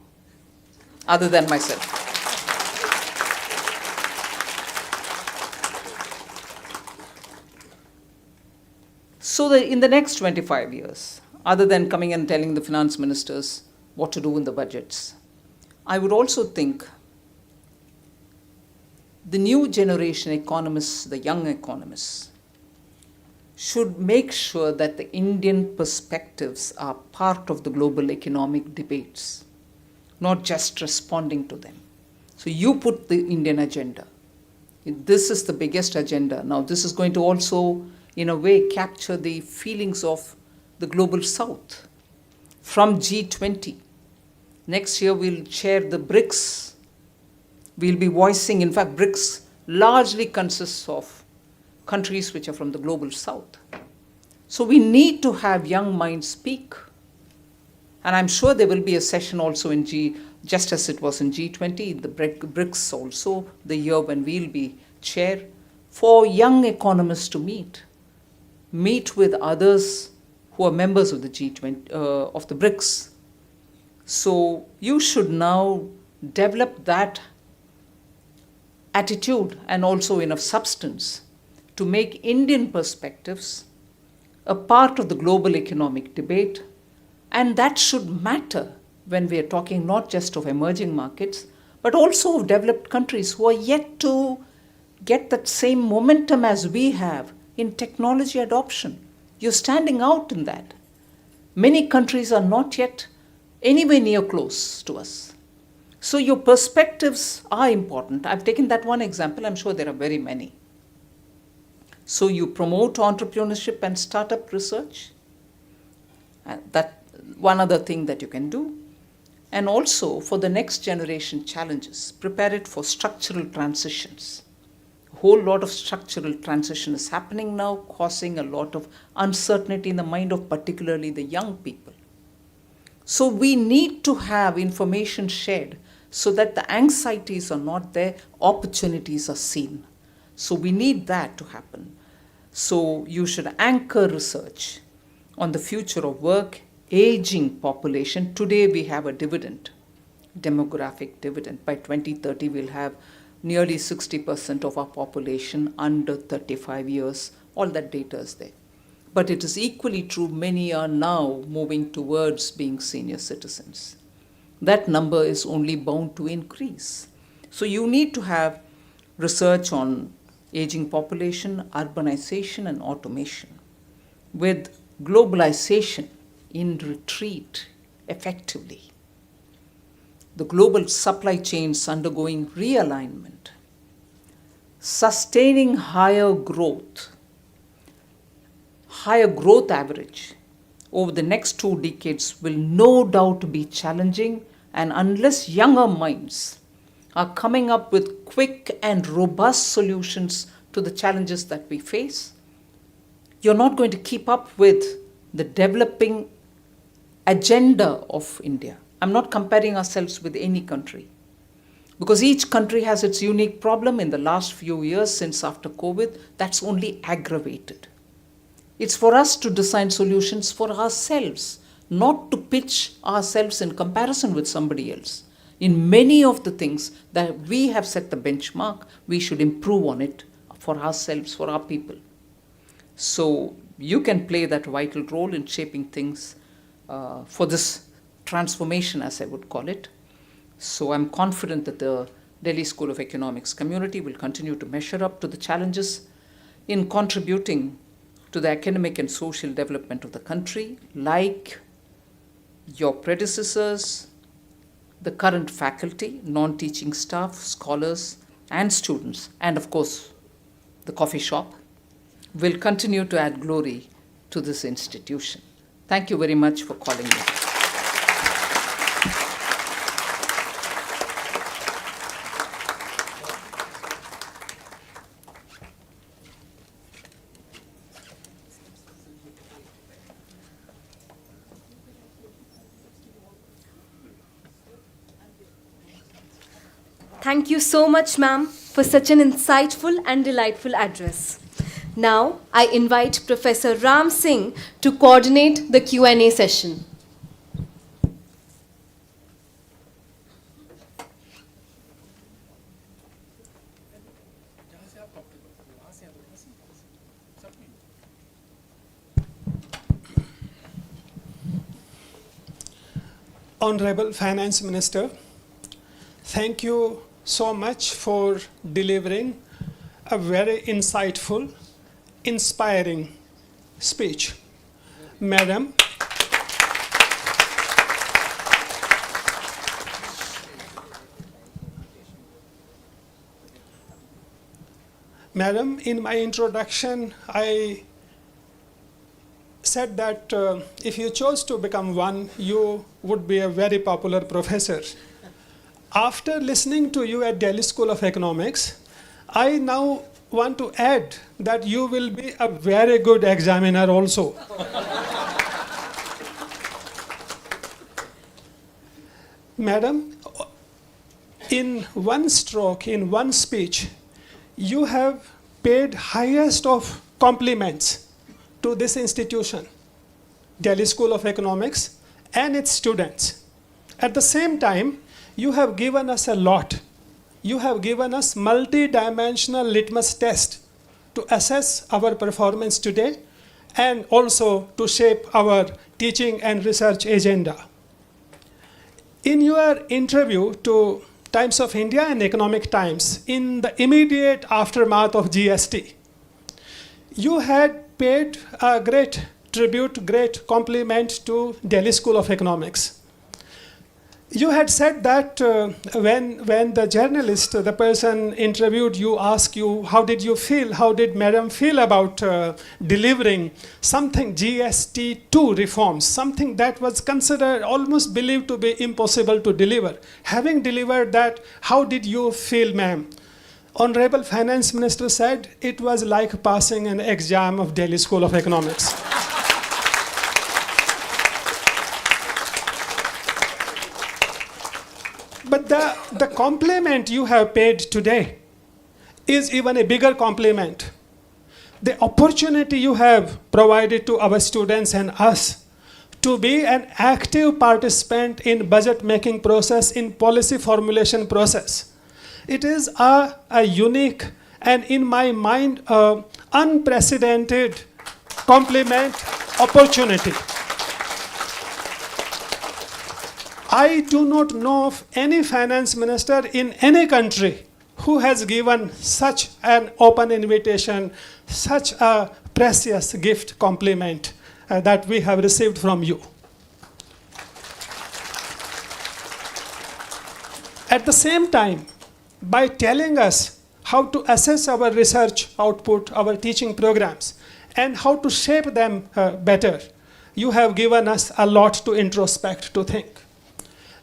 other than myself. So in the next 25 years, other than coming and telling the finance ministers what to do in the budgets, I would also think the new generation economists, the young economists, should make sure that the Indian perspectives are part of the global economic debates, not just responding to them. So you put the Indian agenda. This is the biggest agenda. Now this is going to also, in a way, capture the feelings of the global south. From G20, next year we'll chair the BRICS. We'll be voicing, in fact, BRICS largely consists of countries which are from the global south. So we need to have young minds speak. And I'm sure there will be a session also in just as it was in G20, the BRICS also, the year when we'll be chair, for young economists to meet with others who are members of the G20, of the BRICS. So you should now develop that attitude and also enough substance to make Indian perspectives a part of the global economic debate, and that should matter when we are talking not just of emerging markets, but also of developed countries who are yet to get that same momentum as we have in technology adoption. You're standing out in that. Many countries are not yet anywhere near close to us. So your perspectives are important. I've taken that one example. I'm sure there are very many. So you promote entrepreneurship and startup research. That one other thing that you can do. And also for the next generation challenges, prepare it for structural transitions. A whole lot of structural transition is happening now, causing a lot of uncertainty in the mind of particularly the young people. So we need to have information shared so that the anxieties are not there, opportunities are seen. So we need that to happen. So you should anchor research on the future of work, aging population. Today we have a dividend, demographic dividend. By 2030 we'll have nearly 60% of our population under 35 years. All that data is there. But it is equally true, many are now moving towards being senior citizens. That number is only bound to increase. So you need to have research on aging population, urbanization, and automation. With globalization in retreat effectively, the global supply chains undergoing realignment, sustaining higher growth average over the next 2 decades will no doubt be challenging, and unless younger minds are coming up with quick and robust solutions to the challenges that we face. You're not going to keep up with the developing agenda of India. I'm not comparing ourselves with any country, because each country has its unique problem. In the last few years, since after COVID, that's only aggravated. It's for us to design solutions for ourselves, not to pitch ourselves in comparison with somebody else. In many of the things that we have set the benchmark, we should improve on it for ourselves, for our people. So you can play that vital role in shaping things for this transformation, as I would call it. So I'm confident that the Delhi School of Economics community will continue to measure up to the challenges in contributing to the academic and social development of the country, like your predecessors, the current faculty, non-teaching staff, scholars, and students, and of course, the coffee shop, will continue to add glory to this institution. Thank you very much for calling me. Thank you so much, ma'am, for such an insightful and delightful address. Now, I invite Professor Ram Singh to coordinate the Q&A session. Honorable Finance Minister, thank you so much for delivering a very insightful, inspiring speech. Madam, in my introduction, I said that if you chose to become one, you would be a very popular professor. After listening to you at Delhi School of Economics, I now want to add that you will be a very good examiner also. Madam, in one stroke, in one speech, you have paid highest of compliments to this institution, Delhi School of Economics, and its students. At the same time, you have given us a lot. You have given us multi-dimensional litmus test to assess our performance today and also to shape our teaching and research agenda. In your interview to Times of India and Economic Times, in the immediate aftermath of GST, you had paid a great tribute, great compliment to Delhi School of Economics. You had said that when the journalist, the person interviewed you, asked you, how did you feel, how did Madam feel about delivering something GST2 reforms, something that was considered, almost believed to be impossible to deliver. Having delivered that, how did you feel, ma'am? Honorable Finance Minister said it was like passing an exam of Delhi School of Economics. But the compliment you have paid today is even a bigger compliment. The opportunity you have provided to our students and us to be an active participant in budget making process, in policy formulation process. It is a unique and, in my mind, unprecedented compliment opportunity. I do not know of any finance minister in any country who has given such an open invitation, such a precious gift compliment that we have received from you. At the same time, by telling us how to assess our research output, our teaching programs, and how to shape them better, you have given us a lot to introspect, to think.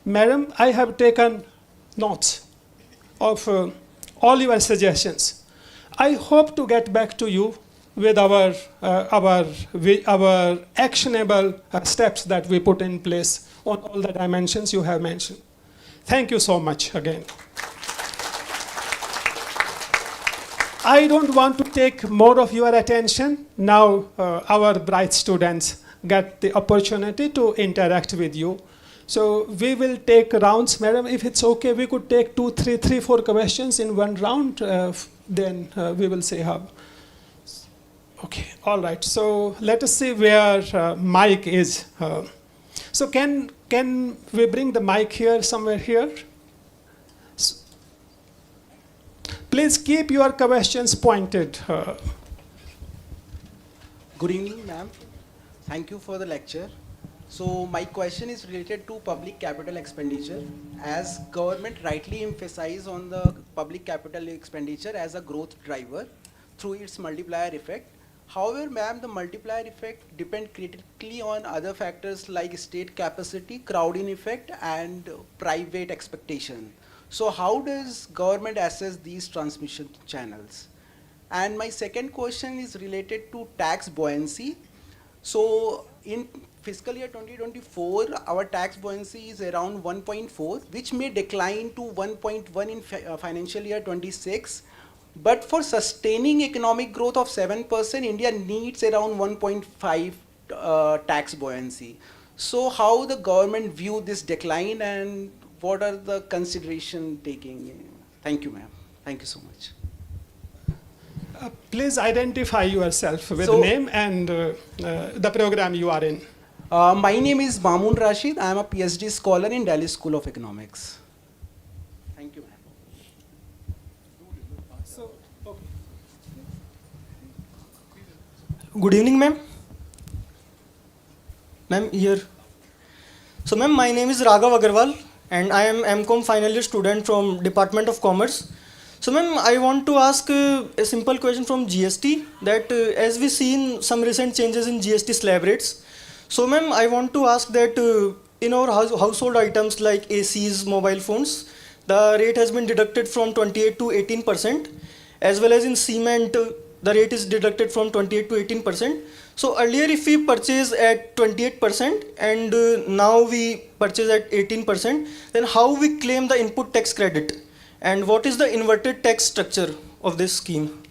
Madam, I have taken notes. of all your suggestions. I hope to get back to you with our actionable steps that we put in place on all the dimensions you have mentioned. Thank you so much again. I don't want to take more of your attention. Now our bright students get the opportunity to interact with you. So we will take rounds. Madam, if it's okay, we could take three, four questions in one round. Then we will see how. Okay, all right. So let us see where Mike is. So can we bring the mic here, somewhere here? Please keep your questions pointed. Good evening, ma'am. Thank you for the lecture. So my question is related to public capital expenditure. As government rightly emphasized on the public capital expenditure as a growth driver through its multiplier effect. However, ma'am, the multiplier effect depends critically on other factors like state capacity, crowding effect, and private expectation. So how does government assess these transmission channels? And my second question is related to tax buoyancy. So in fiscal year 2024, our tax buoyancy is around 1.4, which may decline to 1.1 in financial year 26. But for sustaining economic growth of 7%, India needs around 1.5 tax buoyancy. So how the government view this decline and what are the consideration taking? Thank you, ma'am. Thank you so much. Please identify yourself with So- name and the program you are in. My name is Mamoon Rashid. I am a PhD scholar in Delhi School of Economics. Thank you, ma'am. Good evening, ma'am. Ma'am, here. So, ma'am, my name is Raghav Agarwal, and I am M.Com final year student from Department of Commerce. So, ma'am, I want to ask a simple question from GST that as we see in some recent changes in GST slab rates. So, ma'am, I want to ask that in our household items like ACs, mobile phones, the rate has been deducted from 28 to 18%, as well as in cement, the rate is deducted from 28 to 18%. So earlier if we purchase at 28% and now we purchase at 18%, then how we claim the input tax credit? And what is the inverted tax structure of this scheme?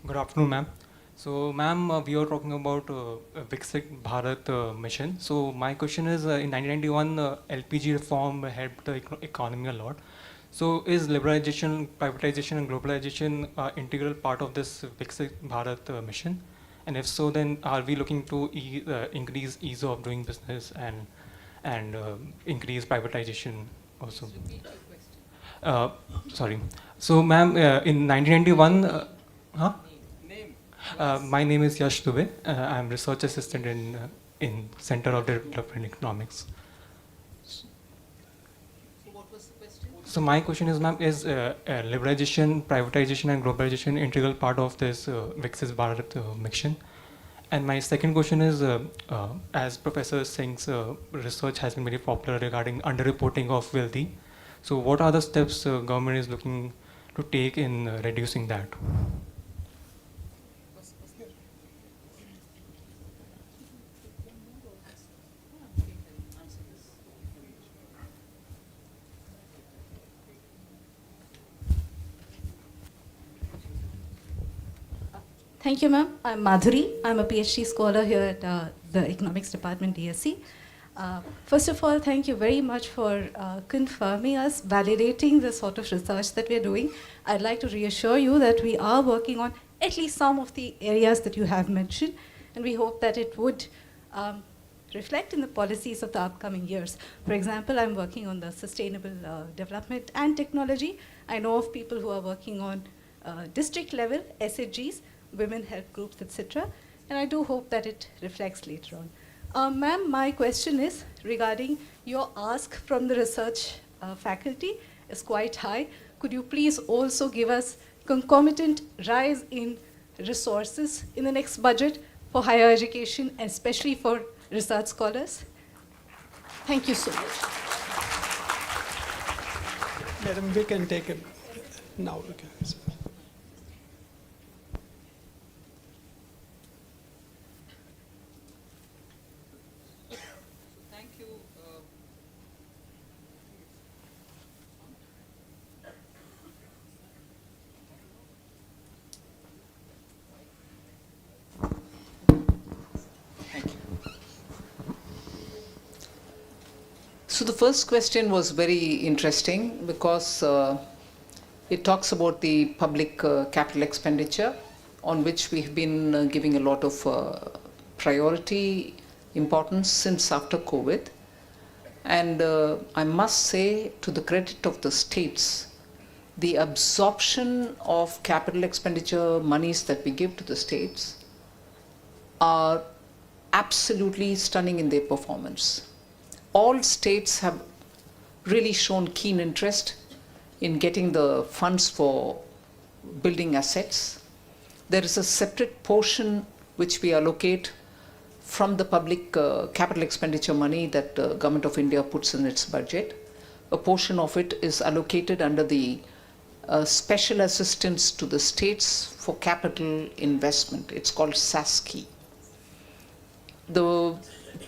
Good afternoon, ma'am. So, ma'am, we are talking about Viksit Bharat mission. So, my question is, in 1991, LPG reform helped the economy a lot. So, is liberalization, privatization, and globalization integral part of this Viksit Bharat mission? And if so, then are we looking to increase ease of doing business and increase privatization also? Sorry. So, ma'am, in 1991, my name is Yash Dubey. I'm research assistant in Center of Development Economics. So what was the question? So my question is, ma'am, is liberalization, privatization, and globalization integral part of this Viksit Bharat mission? And my second question is, as Professor Singh's research has been very popular regarding underreporting of wealthy. So what are the steps government is looking to take in reducing that? Thank you, ma'am. I'm Madhuri. I'm a PhD scholar here at the Economics Department, DSE. First of all, thank you very much for confirming us, validating the sort of research that we're doing. I'd like to reassure you that we are working on at least some of the areas that you have mentioned, and we hope that it would reflect in the policies of the upcoming years. For example, I'm working on the sustainable development and technology. I know of people who are working on district level SHGs, women help groups, etc. And I do hope that it reflects later on. Ma'am, my question is regarding your ask from the research faculty is quite high. could you please also give us concomitant rise in resources in the next budget for higher education, especially for research scholars? Thank you so much. Madam, we can take it now. Okay. Thank you. So the first question was very interesting because it talks about the public capital expenditure, on which we've been giving a lot of priority importance since after COVID. And I must say, to the credit of the states, the absorption of capital expenditure monies that we give to the states are absolutely stunning in their performance. All states have really shown keen interest in getting the funds for building assets. There is a separate portion which we allocate from the public capital expenditure money that the Government of India puts in its budget. A portion of it is allocated under the special assistance to the states for capital investment. It's called SASCI. The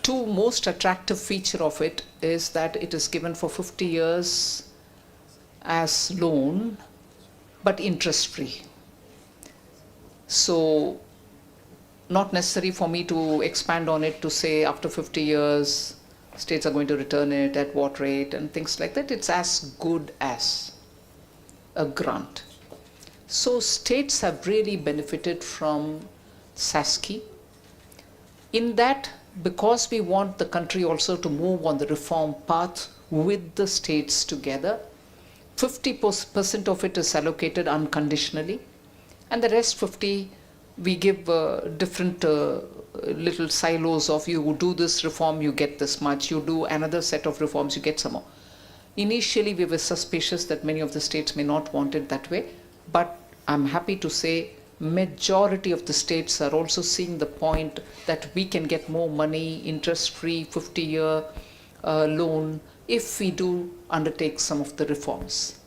two most attractive feature of it is that it is given for 50 years as loan, but interest free. So not necessary for me to expand on it to say after 50 years states are going to return it at what rate and things like that. It's as good as a grant. So states have really benefited from SASCI. In that, because we want the country also to move on the reform path with the states together, 50% of it is allocated unconditionally, and the rest 50 we give different little silos of, you do this reform, you get this much, you do another set of reforms, you get some more. Initially we were suspicious that many of the states may not want it that way, but I'm happy to say majority of the states are also seeing the point that we can get more money, interest-free, 50-year loan, if we do undertake some of the reforms.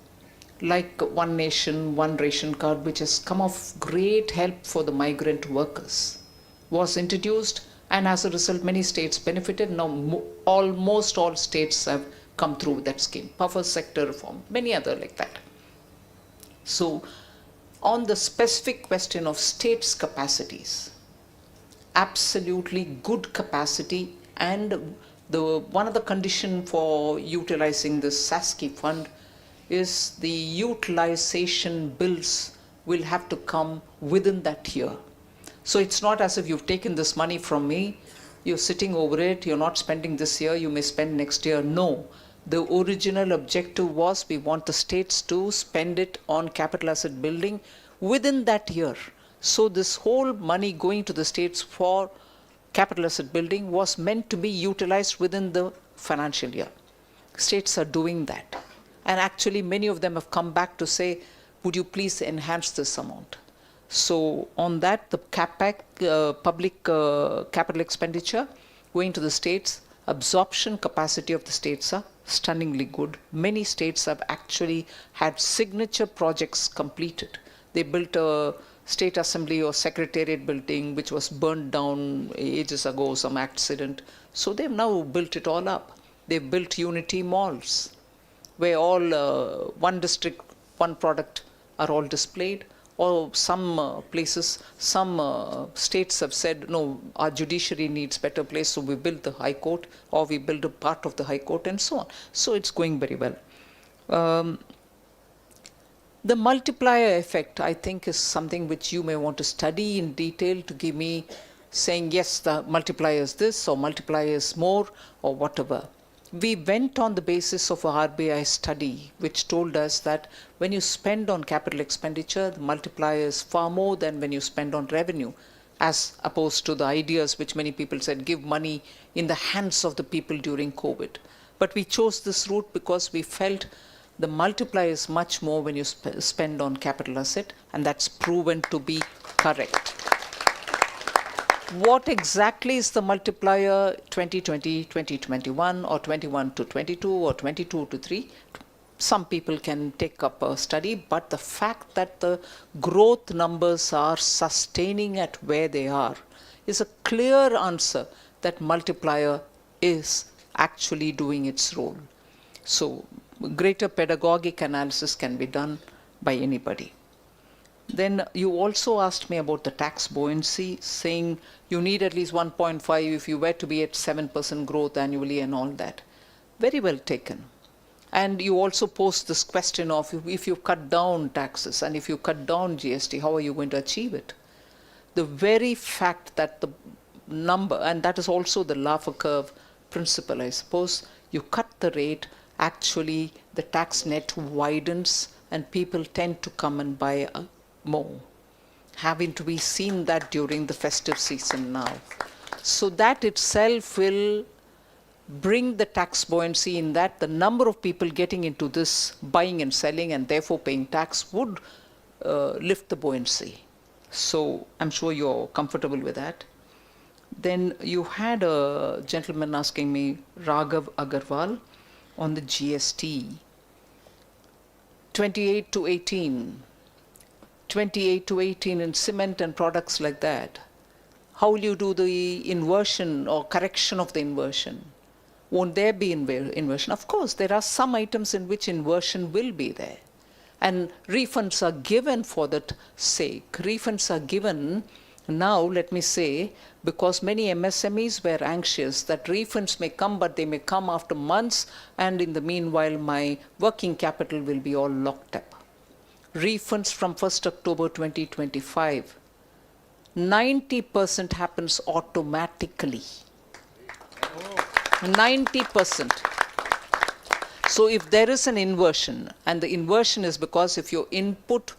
Like One Nation, One Ration Card, which has come of great help for the migrant workers, was introduced, and as a result many states benefited. Now almost all states have come through with that scheme. Buffer sector reform, many other like that. So on the specific question of states' capacities, absolutely good capacity, and one of the conditions for utilizing this SASCI fund is the utilization bills will have to come within that year. So it's not as if you've taken this money from me, you're sitting over it, you're not spending this year, you may spend next year. No. The original objective was we want the states to spend it on capital asset building within that year. So this whole money going to the states for capital asset building was meant to be utilized within the financial year. States are doing that. And actually many of them have come back to say, would you please enhance this amount? So on that, the CAPEX, public capital expenditure going to the states, absorption capacity of the states are stunningly good. Many states have actually had signature projects completed. They built a state assembly or secretariat building which was burned down ages ago, some accident. So they've now built it all up. They've built unity malls where all one district, one product are all displayed. Or some places, some states have said, no, our judiciary needs better place, so we build the High Court, or we build a part of the High Court, and so on. So it's going very well. The multiplier effect, I think, is something which you may want to study in detail to give me saying, yes, the multiplier is this, or multiplier is more, or whatever. We went on the basis of a RBI study which told us that when you spend on capital expenditure, the multiplier is far more than when you spend on revenue, as opposed to the ideas which many people said, give money in the hands of the people during COVID. But we chose this route because we felt the multiplier is much more when you spend on capital asset, and that's proven to be correct. What exactly is the multiplier 2020, 2021, or 21 to 22, or 22 to 3? Some people can take up a study, but the fact that the growth numbers are sustaining at where they are is a clear answer that multiplier is actually doing its role. So greater pedagogic analysis can be done by anybody. Then you also asked me about the tax buoyancy, saying you need at least 1.5 if you were to be at 7% growth annually and all that. Very well taken. And you also posed this question of if you cut down taxes and if you cut down GST, how are you going to achieve it? The very fact that the number, and that is also the Laffer curve principle, I suppose, you cut the rate, actually the tax net widens and people tend to come and buy more. Having to be seen that during the festive season now. So that itself will bring the tax buoyancy in that the number of people getting into this buying and selling and therefore paying tax would lift the buoyancy. So I'm sure you're comfortable with that. Then you had a gentleman asking me, Raghav Agarwal, on the GST. 28 to 18. 28 to 18 in cement and products like that. How will you do the inversion or correction of the inversion? Won't there be inversion? Of course, there are some items in which inversion will be there. And refunds are given for that sake. Refunds are given now, let me say, because many MSMEs were anxious that refunds may come, but they may come after months, and in the meanwhile, my working capital will be all locked up. Refunds from 1st October 2025, 90% happens automatically. 90%. So if there is an inversion, and the inversion is because if your input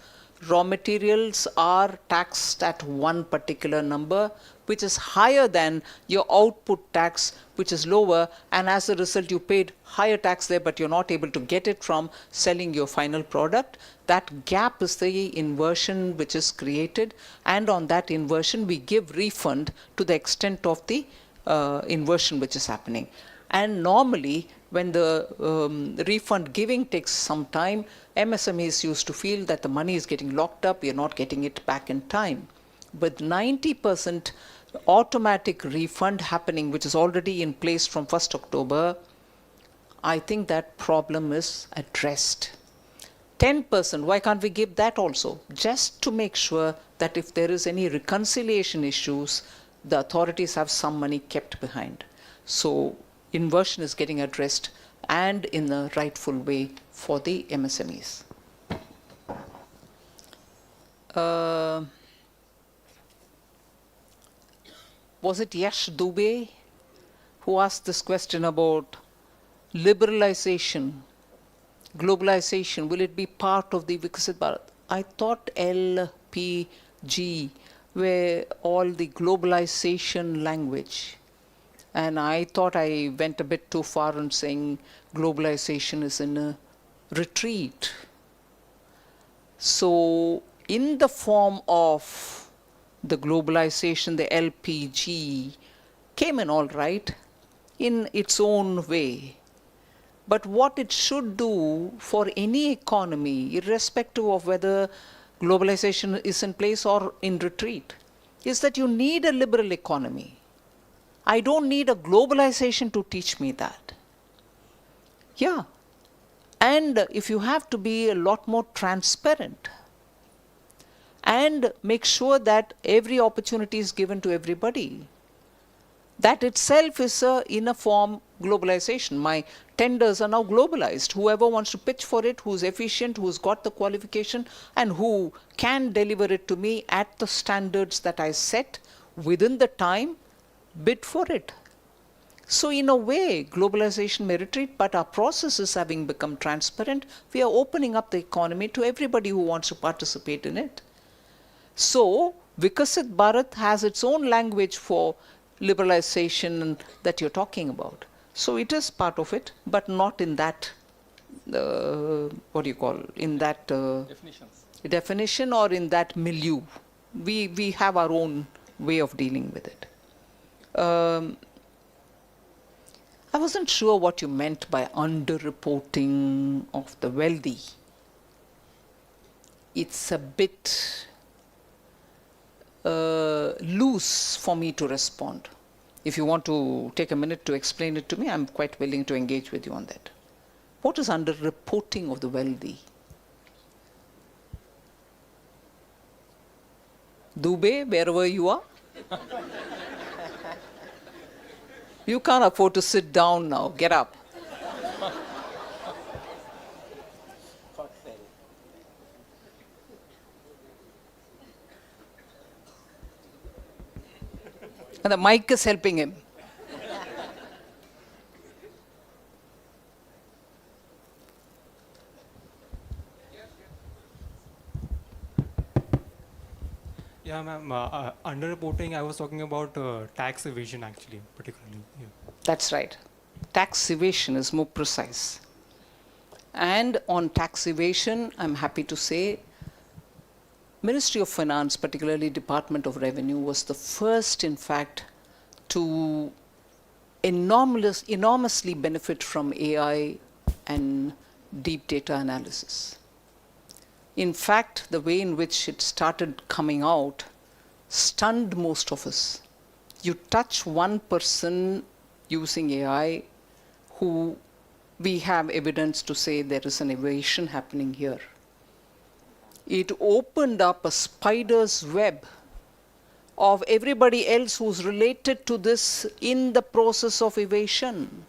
raw materials are taxed at one particular number, which is higher than your output tax, which is lower, and as a result you paid higher tax there, but you're not able to get it from selling your final product, that gap is the inversion which is created, and on that inversion we give refund to the extent of the inversion which is happening. And normally, when the refund giving takes some time, MSMEs used to feel that the money is getting locked up, we are not getting it back in time. With 90% automatic refund happening, which is already in place from 1st October, I think that problem is addressed. 10%, why can't we give that also? Just to make sure that if there is any reconciliation issues, the authorities have some money kept behind. So inversion is getting addressed and in the rightful way for the MSMEs. Was it Yash Dubey who asked this question about liberalization, globalization? Will it be part of the Vikasit Bharat? I thought LPG were all the globalization language. And I thought I went a bit too far in saying globalization is in a retreat. So in the form of the globalization, the LPG came in all right in its own way. But what it should do for any economy, irrespective of whether globalization is in place or in retreat, is that you need a liberal economy. I don't need a globalization to teach me that. Yeah. And if you have to be a lot more transparent and make sure that every opportunity is given to everybody, that itself is in a form globalization. My tenders are now globalized. Whoever wants to pitch for it, who's efficient, who's got the qualification, and who can deliver it to me at the standards that I set within the time, bid for it. So in a way, globalization may retreat, but our processes having become transparent, we are opening up the economy to everybody who wants to participate in it. So Vikasit Bharat has its own language for liberalization that you're talking about. So it is part of it, but not in that what do you call, in that definition or in that milieu. We have our own way of dealing with it. I wasn't sure what you meant by underreporting of the wealthy. It's a bit loose for me to respond. If you want to take a minute to explain it to me, I'm quite willing to engage with you on that. What is underreporting of the wealthy? Dubey, wherever you are? You can't afford to sit down now. Get up. And the mic is helping him. Yeah, ma'am. Underreporting, I was talking about tax evasion, actually, particularly. Yeah. That's right. Tax evasion is more precise. And on tax evasion, I'm happy to say, Ministry of Finance, particularly Department of Revenue, was the first, in fact, to enormously benefit from AI and deep data analysis. In fact, the way in which it started coming out stunned most of us. You touch one person using AI who we have evidence to say there is an evasion happening here. It opened up a spider's web of everybody else who's related to this in the process of evasion.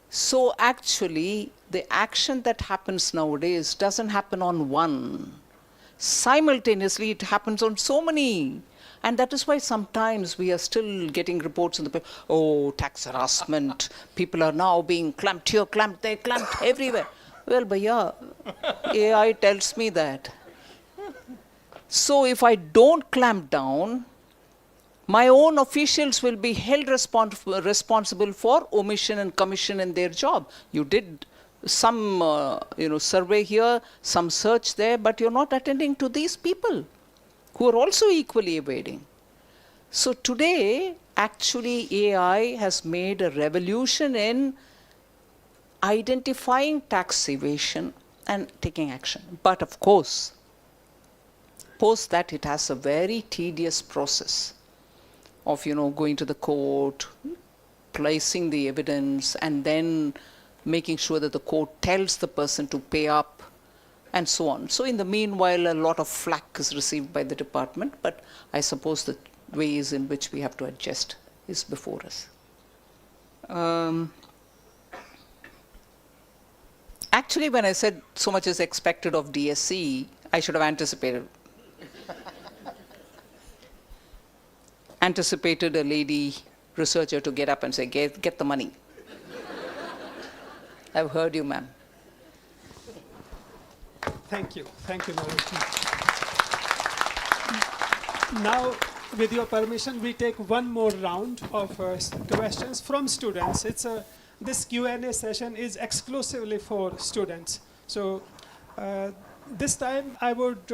So actually, the action that happens nowadays doesn't happen on one. Simultaneously, it happens on so many. And that is why sometimes we are still getting reports in the paper, oh, tax harassment, people are now being clamped here, clamped there, clamped everywhere. Well, bhaiya, AI tells me that. So if I don't clamp down, my own officials will be held responsible for omission and commission in their job. You did some survey here, some search there, but you're not attending to these people who are also equally evading. So today, actually, AI has made a revolution in identifying tax evasion and taking action. But of course, post that, it has a very tedious process of, going to the court, placing the evidence, and then making sure that the court tells the person to pay up, and so on. So in the meanwhile, a lot of flack is received by the department, but I suppose the ways in which we have to adjust is before us. Actually, when I said so much is expected of DSE, I should have anticipated a lady researcher to get up and say, get the money. I've heard you, ma'am. Thank you, Madam Chief. Now, with your permission, we take one more round of questions from students. This Q&A session is exclusively for students. So this time, I would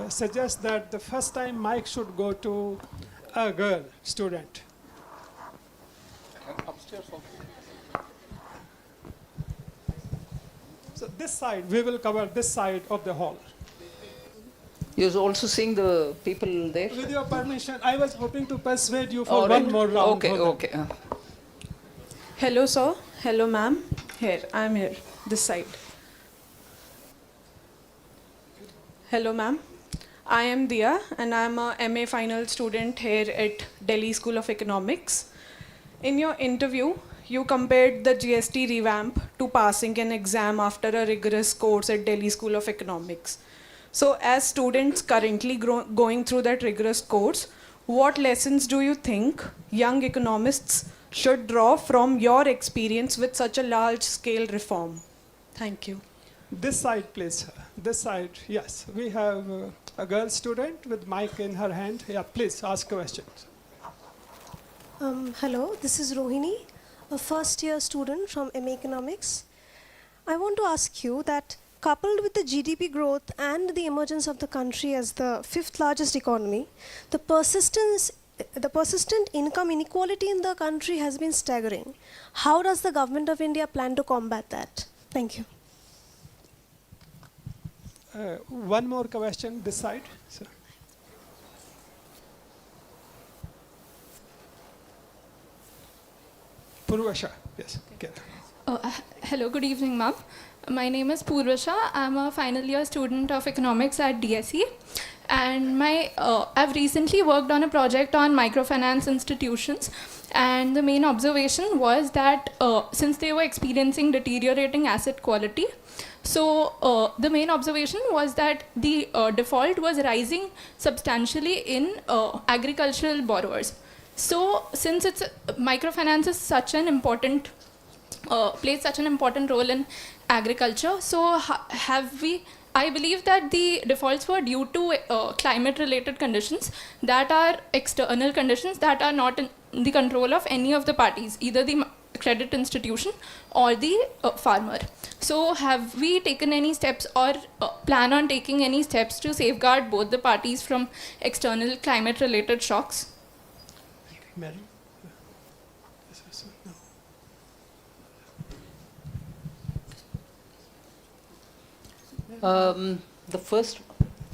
suggest that the first time mic should go to a girl student. Upstairs also. So this side, we will cover this side of the hall. You're also seeing the people there? With your permission, I was hoping to persuade you for one more round. Okay. Hello, sir. Hello, ma'am. Here, I'm here, this side. Hello, ma'am. I am Dia, and I'm a MA final student here at Delhi School of Economics. In your interview, you compared the GST revamp to passing an exam after a rigorous course at Delhi School of Economics. So as students currently going through that rigorous course, what lessons do you think young economists should draw from your experience with such a large-scale reform? Thank you. This side, please. This side, yes. We have a girl student with mic in her hand. Yeah, please ask questions. Hello, this is Rohini, a first-year student from MA Economics. I want to ask you that coupled with the GDP growth and the emergence of the country as the fifth largest economy, the persistent income inequality in the country has been staggering. How does the government of India plan to combat that? Thank you. One more question this side. Sir. Purvasha, yes. Okay. Hello, good evening, ma'am. My name is Purvasha. I'm a final year student of economics at DSE. And I've recently worked on a project on microfinance institutions. And the main observation was that since they were experiencing deteriorating asset quality, so the main observation was that the default was rising substantially in agricultural borrowers. So since microfinance is such an important plays such an important role in agriculture, so I believe that the defaults were due to climate-related conditions that are external conditions that are not in the control of any of the parties, either the credit institution or the farmer. So have we taken any steps or plan on taking any steps to safeguard both the parties from external climate-related shocks? Madam? No. The first.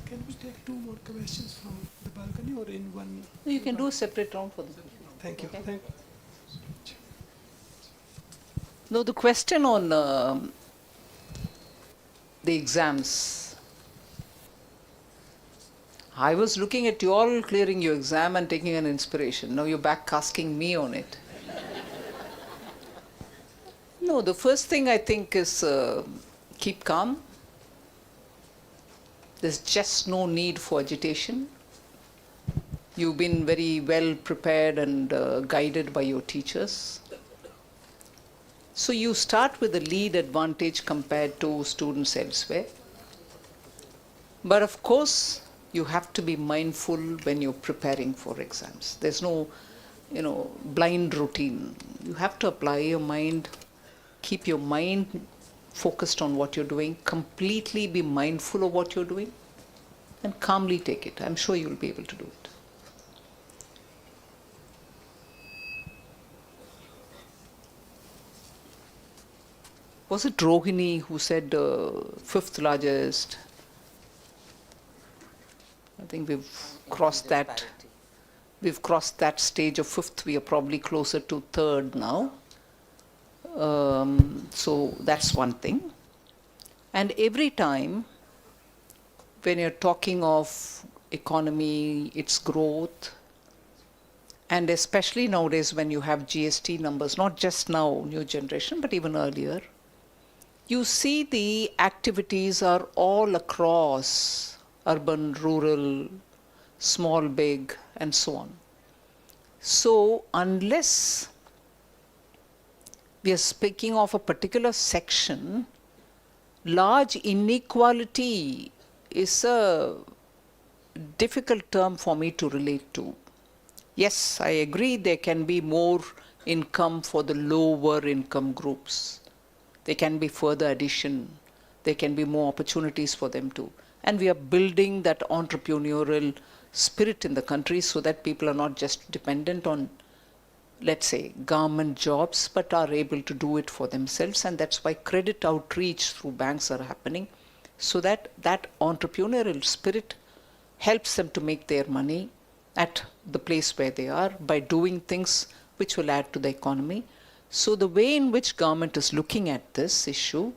Can we take two more questions from the balcony or in one? You can do a separate round for them. Thank you. Okay. Thank you. No, the question on the exams. I was looking at you all clearing your exam and taking an inspiration. Now you're back asking me on it. No, the first thing I think is keep calm. There's just no need for agitation. You've been very well prepared and guided by your teachers. So you start with a lead advantage compared to students elsewhere. But of course, you have to be mindful when you're preparing for exams. There's no, blind routine. You have to apply your mind, keep your mind focused on what you're doing, completely be mindful of what you're doing, and calmly take it. I'm sure you'll be able to do it. Was it Rohini who said fifth largest? I think we've crossed that. We've crossed that stage of fifth. We are probably closer to third now. So that's one thing. And every time when you're talking of economy, its growth, and especially nowadays when you have GST numbers, not just now, new generation, but even earlier, you see the activities are all across urban, rural, small, big, and so on. So unless we are speaking of a particular section, large inequality is a difficult term for me to relate to. Yes, I agree there can be more income for the lower income groups. There can be further addition. There can be more opportunities for them too. And we are building that entrepreneurial spirit in the country so that people are not just dependent on, let's say, government jobs, but are able to do it for themselves. And that's why credit outreach through banks are happening, so that that entrepreneurial spirit helps them to make their money at the place where they are by doing things which will add to the economy. So the way in which government is looking at this issue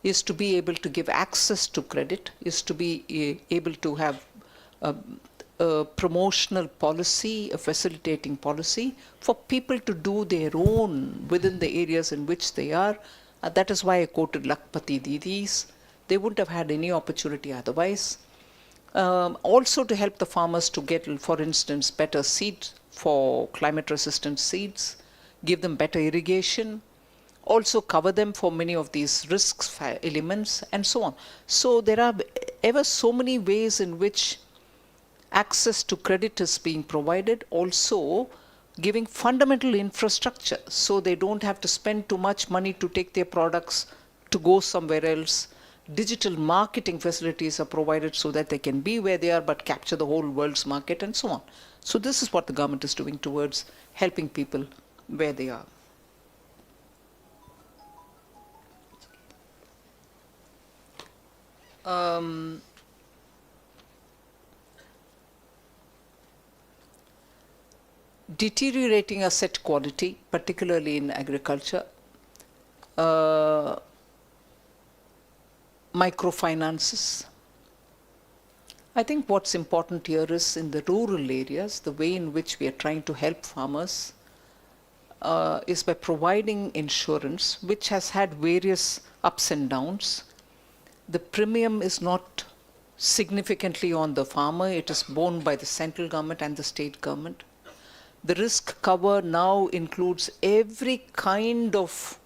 is to be able to give access to credit, is to be able to have a promotional policy, a facilitating policy for people to do their own within the areas in which they are. That is why I quoted Lakpati Didis. They wouldn't have had any opportunity otherwise. Also to help the farmers to get, for instance, better seeds for climate-resistant seeds, give them better irrigation, also cover them for many of these risks elements, and so on. So there are ever so many ways in which access to credit is being provided, also giving fundamental infrastructure so they don't have to spend too much money to take their products to go somewhere else. Digital marketing facilities are provided so that they can be where they are but capture the whole world's market and so on. So this is what the government is doing towards helping people where they are. Deteriorating asset quality, particularly in agriculture, microfinances. I think what's important here is in the rural areas, the way in which we are trying to help farmers is by providing insurance, which has had various ups and downs. The premium is not significantly on the farmer, it is borne by the central government and the state government. The risk cover now includes every kind of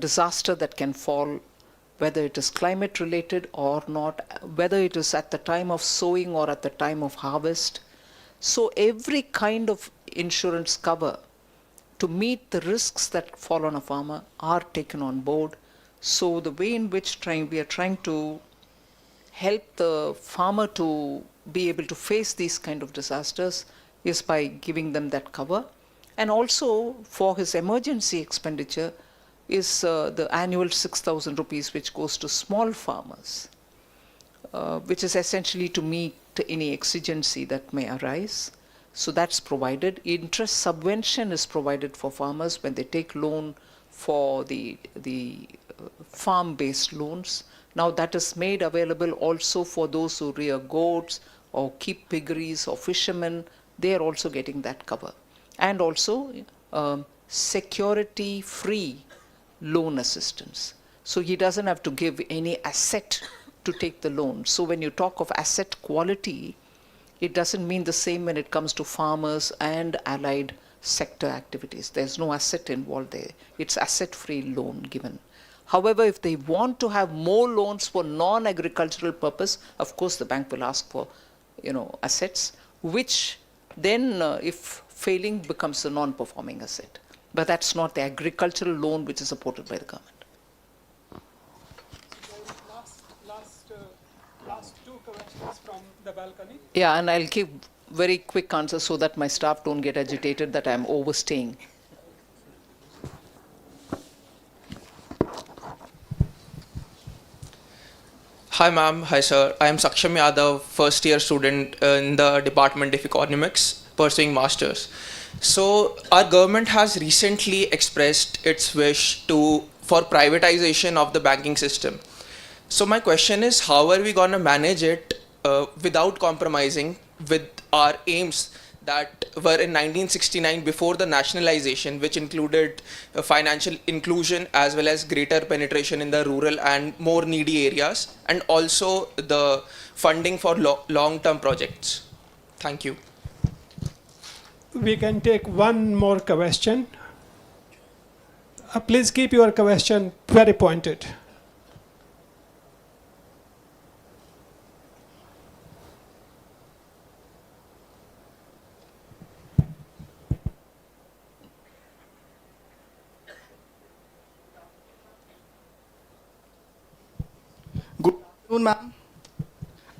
disaster that can fall, whether it is climate related or not, whether it is at the time of sowing or at the time of harvest. So every kind of insurance cover to meet the risks that fall on a farmer are taken on board. So the way in which we are trying to help the farmer to be able to face these kind of disasters is by giving them that cover. And also for his emergency expenditure is the annual 6,000 rupees which goes to small farmers, which is essentially to meet any exigency that may arise. So that's provided. Interest subvention is provided for farmers when they take loan for the farm-based loans. Now that is made available also for those who rear goats or keep piggeries or fishermen. They are also getting that cover. And also security-free loan assistance. So he doesn't have to give any asset to take the loan. So when you talk of asset quality, it doesn't mean the same when it comes to farmers and allied sector activities. There's no asset involved there. It's asset-free loan given. However, if they want to have more loans for non-agricultural purpose, of course the bank will ask for, assets, which then, if failing, becomes a non-performing asset. But that's not the agricultural loan which is supported by the government. Last two questions from the balcony. Yeah, and I'll give very quick answers so that my staff don't get agitated that I'm overstaying. Hi ma'am, hi sir. I am Saksham Yadav, first year student in the Department of Economics, pursuing masters. So our government has recently expressed its wish for privatization of the banking system. So my question is, how are we going to manage it without compromising with our aims that were in 1969 before the nationalization, which included financial inclusion as well as greater penetration in the rural and more needy areas, and also the funding for long-term projects? Thank you. We can take one more question. Please keep your question very pointed. Good afternoon, ma'am.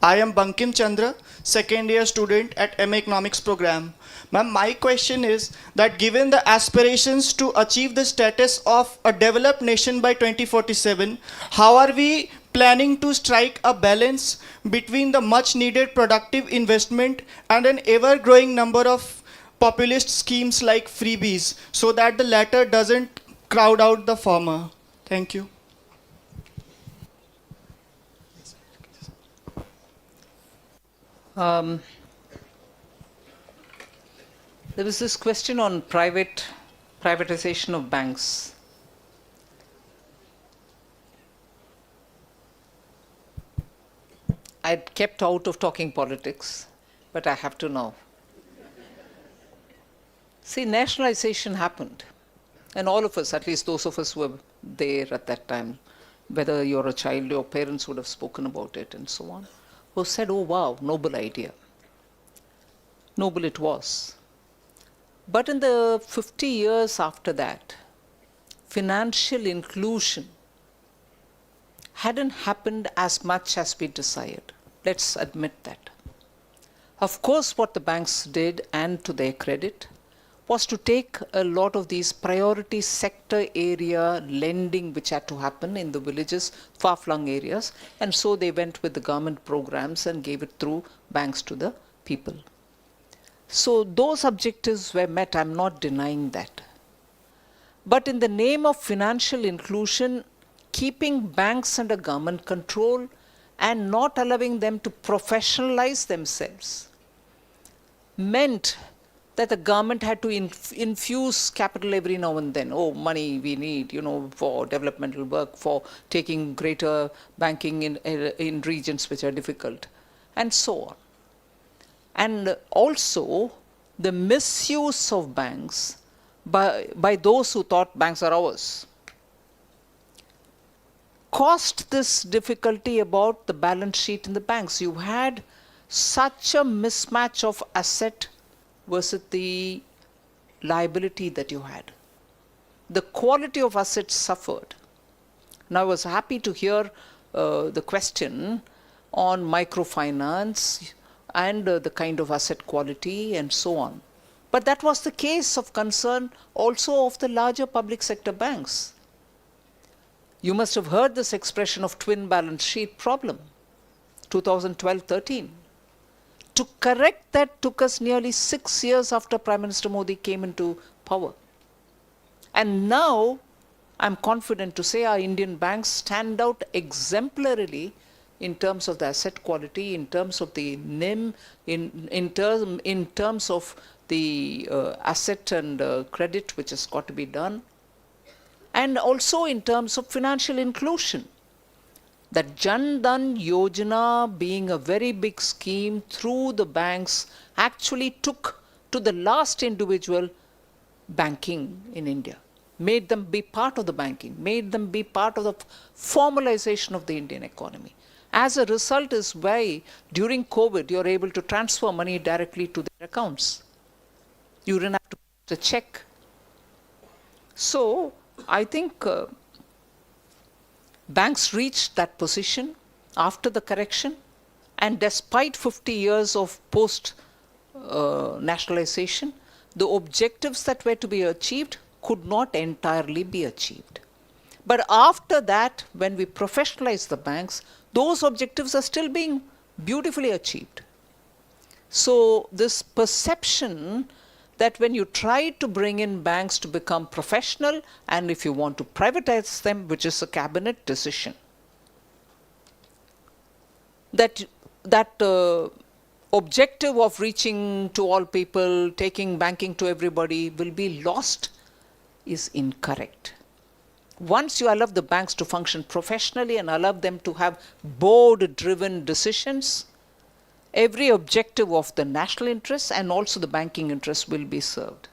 I am Bankim Chandra, second year student at MA Economics program. Ma'am, my question is that given the aspirations to achieve the status of a developed nation by 2047, how are we planning to strike a balance between the much needed productive investment and an ever-growing number of populist schemes like freebies so that the latter doesn't crowd out the former? Thank you. There was this question on privatization of banks. I'd kept out of talking politics, but I have to now. See, nationalization happened, and all of us, at least those of us who were there at that time, whether you're a child, your parents would have spoken about it and so on, who said, oh wow, noble idea. Noble it was. But in the 50 years after that, financial inclusion hadn't happened as much as we desired. Let's admit that. Of course, what the banks did, and to their credit, was to take a lot of these priority sector area lending which had to happen in the villages, far-flung areas, and so they went with the government programs and gave it through banks to the people. So those objectives were met, I'm not denying that. But in the name of financial inclusion, keeping banks under government control and not allowing them to professionalize themselves meant that the government had to infuse capital every now and then. Oh, money we need, for developmental work, for taking greater banking in regions which are difficult, and so on. And also the misuse of banks by those who thought banks are ours caused this difficulty about the balance sheet in the banks. You had such a mismatch of asset versus the liability that you had. The quality of assets suffered. Now, I was happy to hear the question on microfinance and the kind of asset quality and so on. But that was the case of concern also of the larger public sector banks. You must have heard this expression of twin balance sheet problem, 2012-13. To correct that took us nearly 6 years after Prime Minister Modi came into power. And now, I'm confident to say our Indian banks stand out exemplarily in terms of the asset quality, in terms of the NIM, in terms of the asset and credit which has got to be done, and also in terms of financial inclusion. That Jan Dhan Yojana, being a very big scheme through the banks, actually took to the last individual banking in India, made them be part of the banking, made them be part of the formalization of the Indian economy. As a result is why during COVID you're able to transfer money directly to their accounts. You didn't have to put a check. So I think banks reached that position after the correction, and despite 50 years of post-nationalization, the objectives that were to be achieved could not entirely be achieved. But after that, when we professionalized the banks, those objectives are still being beautifully achieved. So this perception that when you try to bring in banks to become professional, and if you want to privatize them, which is a cabinet decision, that objective of reaching to all people, taking banking to everybody will be lost is incorrect. Once you allow the banks to function professionally and allow them to have board-driven decisions, every objective of the national interest and also the banking interest will be served.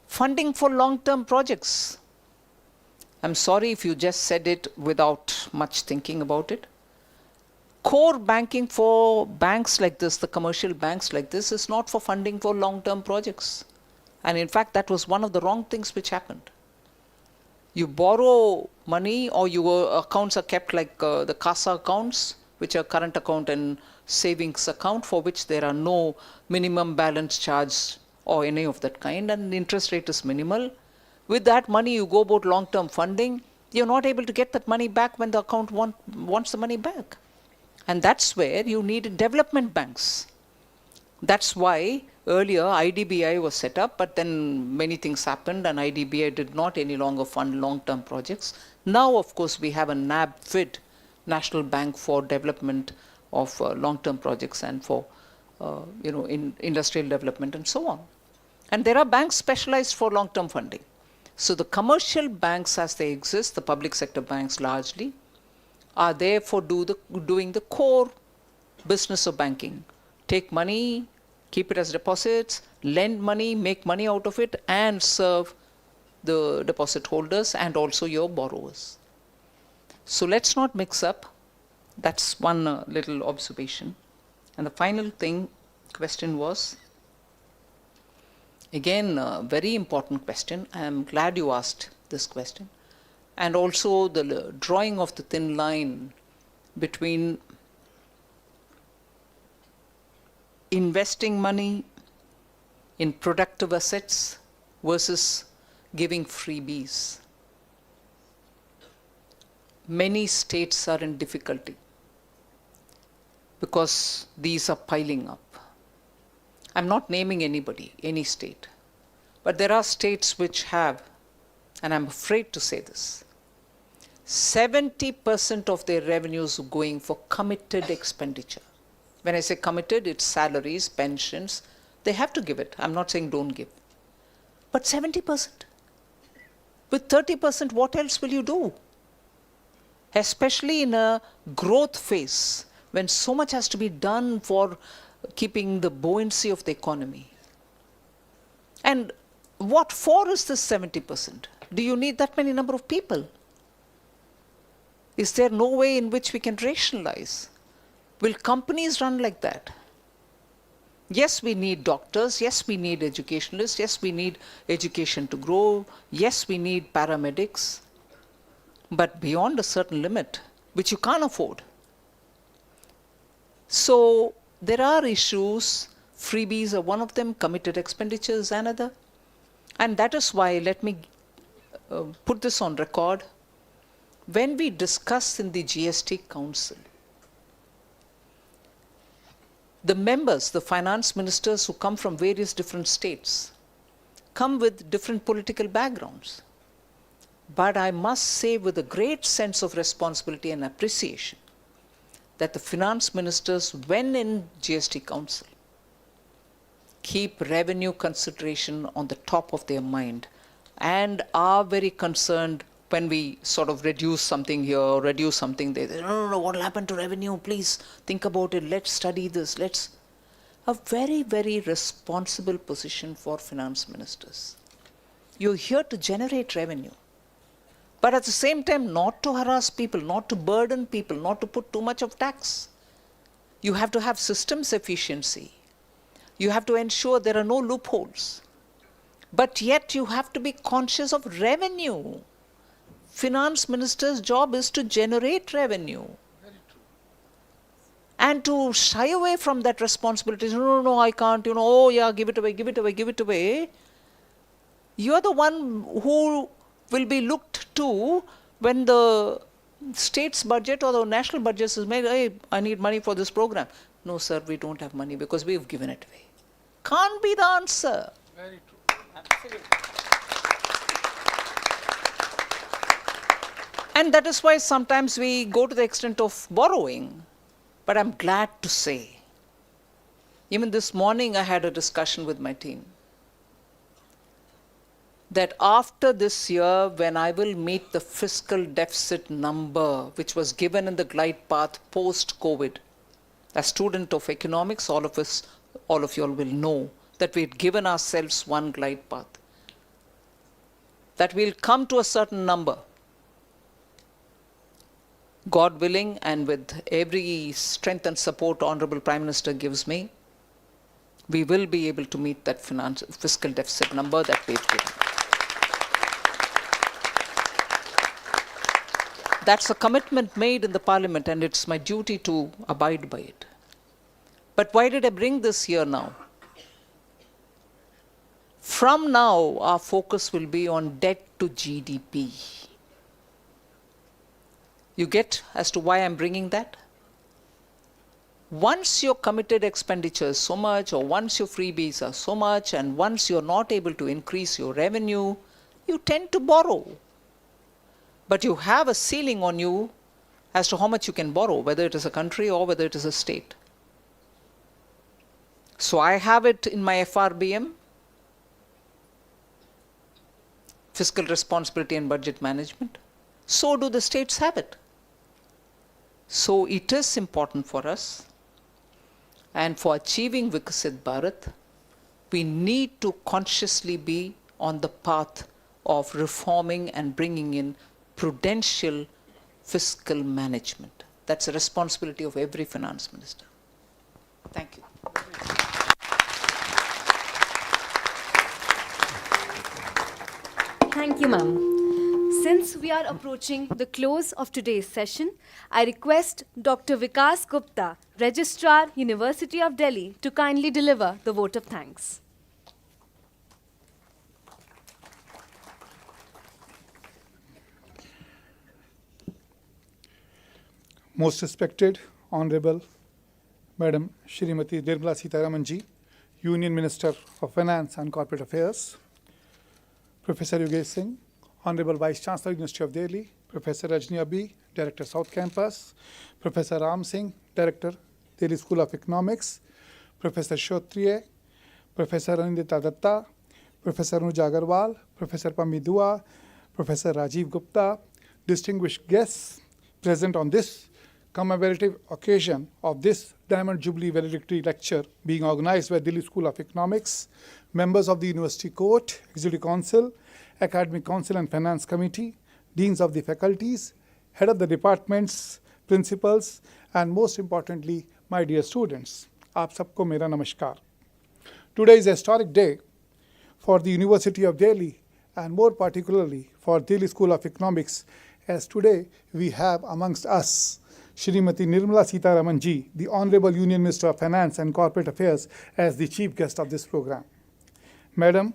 Funding for long-term projects. I'm sorry if you just said it without much thinking about it. Core banking for banks like this, the commercial banks like this, is not for funding for long-term projects. And in fact, that was one of the wrong things which happened. You borrow money, or your accounts are kept like the CASA accounts, which are current account and savings account, for which there are no minimum balance charge or any of that kind, and the interest rate is minimal. With that money, you go about long-term funding. You're not able to get that money back when the account wants the money back. And that's where you need development banks. That's why earlier IDBI was set up, but then many things happened and IDBI did not any longer fund long-term projects. Now, of course, we have a NABFID, National Bank for Development of Long-Term Projects and for in industrial development and so on. And there are banks specialized for long-term funding. So the commercial banks as they exist, the public sector banks largely, are there for doing the core business of banking. Take money, keep it as deposits, lend money, make money out of it, and serve the deposit holders and also your borrowers. So let's not mix up. That's one little observation. And the final question was, Again, a very important question. I am glad you asked this question. And also the drawing of the thin line between investing money in productive assets versus giving freebies. Many states are in difficulty because these are piling up. I'm not naming anybody, any state, but there are states which have, and I'm afraid to say this, 70% of their revenues going for committed expenditure. When I say committed, it's salaries, pensions. They have to give it. I'm not saying don't give. But 70%. With 30%, what else will you do? Especially in a growth phase, when so much has to be done for keeping the buoyancy of the economy. And what for is this 70%? Do you need that many number of people? Is there no way in which we can rationalize? Will companies run like that? Yes, we need doctors. Yes, we need educationalists. Yes, we need education to grow. Yes, we need paramedics. But beyond a certain limit, which you can't afford. So there are issues. Freebies are one of them. Committed expenditure is another. And that is why, let me put this on record. When we discuss in the GST Council, the members, the finance ministers who come from various different states, come with different political backgrounds. But I must say with a great sense of responsibility and appreciation that the finance ministers, when in GST Council, keep revenue consideration on the top of their mind and are very concerned when we sort of reduce something here or reduce something there. No, what will happen to revenue? Please think about it. Let's study this. A very, very responsible position for finance ministers. You're here to generate revenue. But at the same time, not to harass people, not to burden people, not to put too much of tax. You have to have systems efficiency. You have to ensure there are no loopholes. But yet you have to be conscious of revenue. Finance minister's job is to generate revenue. And to shy away from that responsibility, no, I can't, oh yeah, give it away. You're the one who will be looked to when the state's budget or the national budget is made, hey, I need money for this program. No, sir, we don't have money because we've given it away. Can't be the answer. Very true. Absolutely. And that is why sometimes we go to the extent of borrowing. But I'm glad to say, even this morning I had a discussion with my team, that after this year, when I will meet the fiscal deficit number, which was given in the glide path post-COVID, as student of economics, all of you all will know that we'd given ourselves one glide path, that we'll come to a certain number. God willing, and with every strength and support Honorable Prime Minister gives me, we will be able to meet that fiscal deficit number that we've given. That's a commitment made in the Parliament, and it's my duty to abide by it. But why did I bring this here now? From now, our focus will be on debt to GDP. You get as to why I'm bringing that? Once your committed expenditure is so much, or once your freebies are so much, and once you're not able to increase your revenue, you tend to borrow. But you have a ceiling on you as to how much you can borrow, whether it is a country or whether it is a state. So I have it in my FRBM, Fiscal Responsibility and Budget Management. So do the states have it. So it is important for us, and for achieving Vikasit Bharat, we need to consciously be on the path of reforming and bringing in prudential fiscal management. That's a responsibility of every finance minister. Thank you. Thank you, ma'am. Since we are approaching the close of today's session, I request Dr. Vikas Gupta, Registrar, University of Delhi, to kindly deliver the vote of thanks. Most respected, Honorable Madam Shrimati Nirmala Sitharaman ji, Union Minister of Finance and Corporate Affairs, Professor Yogesh Singh, Honorable Vice Chancellor, University of Delhi, Professor Rajni Abi, Director, South Campus, Professor Ram Singh, Director, Delhi School of Economics, Professor Shotriye, Professor Anindita Datta, Professor Anuja Agarwal, Professor Pami Dua, Professor Rajiv Gupta, distinguished guests present on this commemorative occasion of this Diamond Jubilee valedictory lecture being organized by Delhi School of Economics, members of the University Court, Executive Council, Academic Council and Finance Committee, deans of the faculties, head of the departments, principals, and most importantly, my dear students. Aap sabko mera namaskar. Today is a historic day for the University of Delhi and more particularly for Delhi School of Economics, as today we have amongst us Shrimati Nirmala Sitharaman ji, the Honorable Union Minister of Finance and Corporate Affairs, as the chief guest of this program. Madam,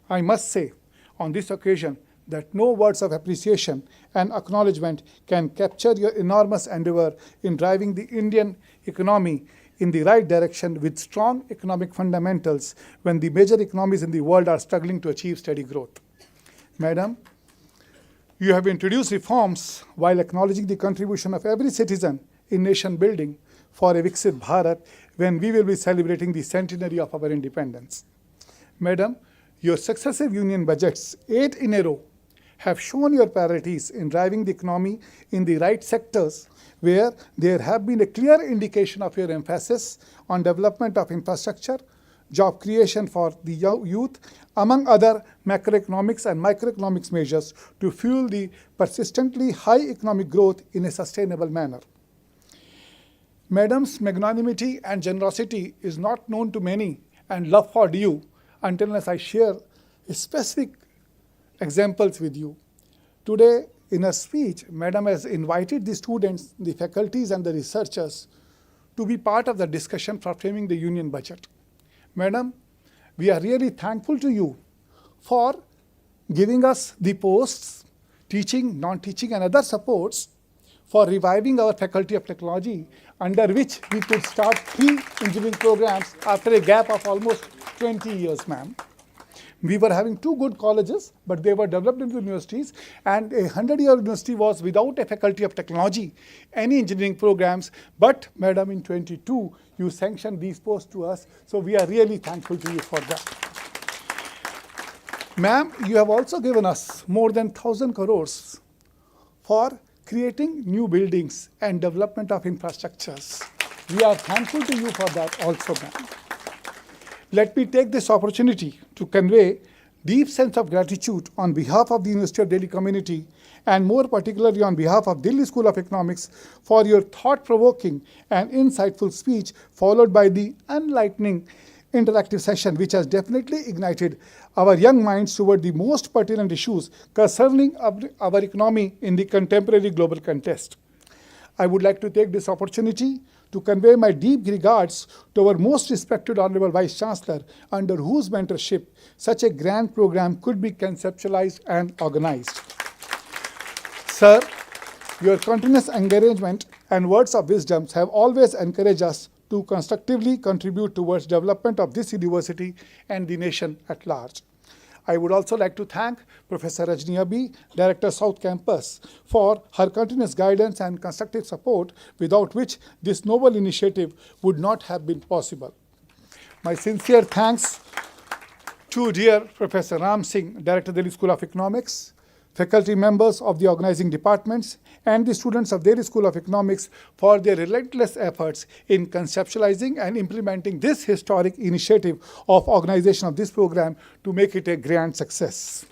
I must say on this occasion that no words of appreciation and acknowledgement can capture your enormous endeavor in driving the Indian economy in the right direction with strong economic fundamentals when the major economies in the world are struggling to achieve steady growth. Madam, you have introduced reforms while acknowledging the contribution of every citizen in nation building for a Viksit Bharat when we will be celebrating the centenary of our independence. Madam, your successive union budgets, 8 in a row, have shown your priorities in driving the economy in the right sectors where there have been a clear indication of your emphasis on development of infrastructure, job creation for the youth, among other macroeconomics and microeconomics measures to fuel the persistently high economic growth in a sustainable manner. Madam's magnanimity and generosity is not known to many, and love for you until I share specific examples with you. Today, in her speech, Madam has invited the students, the faculties and the researchers to be part of the discussion for framing the union budget. Madam, we are really thankful to you for giving us the posts, teaching, non-teaching and other supports for reviving our Faculty of Technology, under which we could start 3 engineering programs after a gap of almost 20 years, ma'am. We were having 2 good colleges, but they were developed into universities, and a 100-year university was without a Faculty of Technology, any engineering programs. But, Madam, in 22, you sanctioned these posts to us, so we are really thankful to you for that. Ma'am, you have also given us more than 1,000 crores for creating new buildings and development of infrastructures. We are thankful to you for that also, ma'am. Let me take this opportunity to convey deep sense of gratitude on behalf of the University of Delhi community and more particularly on behalf of Delhi School of Economics for your thought-provoking and insightful speech followed by the enlightening interactive session which has definitely ignited our young minds toward the most pertinent issues concerning our economy in the contemporary global context. I would like to take this opportunity to convey my deep regards to our most respected Honorable Vice Chancellor, under whose mentorship such a grand program could be conceptualized and organized. Sir, your continuous engagement and words of wisdom have always encouraged us to constructively contribute towards development of this university and the nation at large. I would also like to thank Professor Rajni Abi, Director South Campus, for her continuous guidance and constructive support, without which this noble initiative would not have been possible. My sincere thanks to dear Professor Ram Singh, Director Delhi School of Economics, faculty members of the organizing departments, and the students of Delhi School of Economics for their relentless efforts in conceptualizing and implementing this historic initiative of organization of this program to make it a grand success.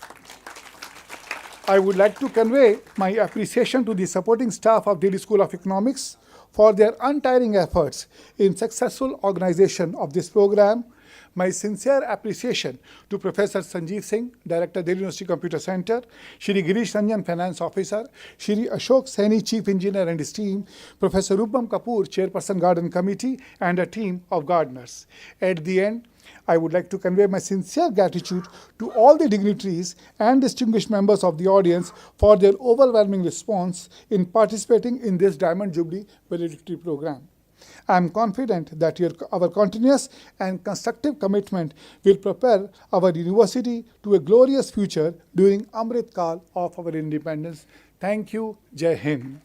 I would like to convey my appreciation to the supporting staff of Delhi School of Economics for their untiring efforts in successful organization of this program. My sincere appreciation to Professor Sanjeev Singh, Director, Delhi University Computer Center, Shri Girish Ranjan, Finance Officer, Shri Ashok Saini, Chief Engineer and his team, Professor Rupam Kapoor, Chairperson, Garden Committee, and a team of gardeners. At the end, I would like to convey my sincere gratitude to all the dignitaries and distinguished members of the audience for their overwhelming response in participating in this Diamond Jubilee Valedictory program. I am confident that our continuous and constructive commitment will propel our university to a glorious future during Amrit Kal of our independence. Thank you. Jai Hind.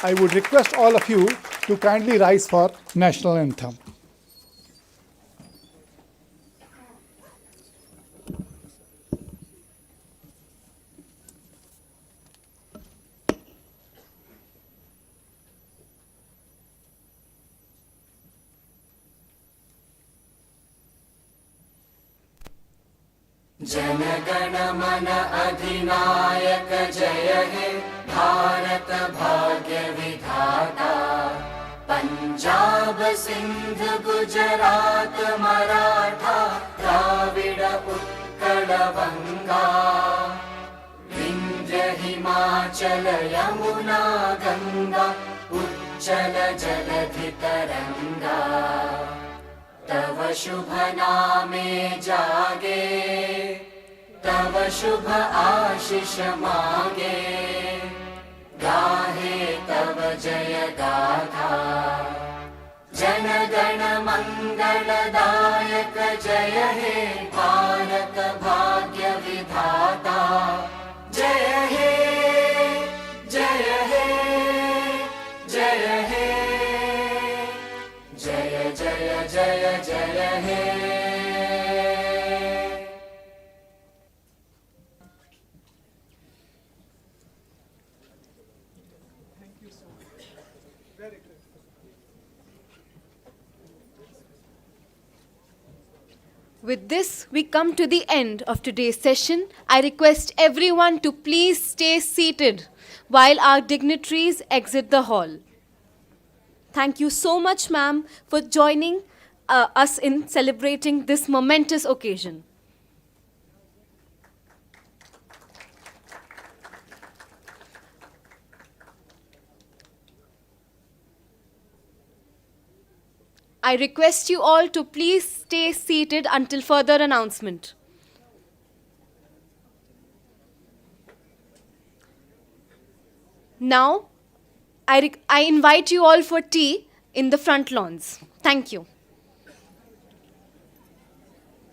I would request all of you to kindly rise for national anthem. जनगण मन अधिनायक जय हे भारत भाग्य विधाता पंजाब सिंध गुजरात मराठा द्राविड उत्कल बंगा विंध्य हिमाचल यमुना गंगा उच्चल जलधि तरंगा तव शुभ नामे जागे तव शुभ आशीष मांगे गाहे तव जय गाथा जन गण मंगलदायक जय हे भारत भाग्य विधाता जय हे जय हे जय हे जय जय जय जय हे With this, we come to the end of today's session. I request everyone to please stay seated while our dignitaries exit the hall. Thank you so much, ma'am, for joining us in celebrating this momentous occasion. I request you all to please stay seated until further announcement. Now, I invite you all for tea in the front lawns. Thank you.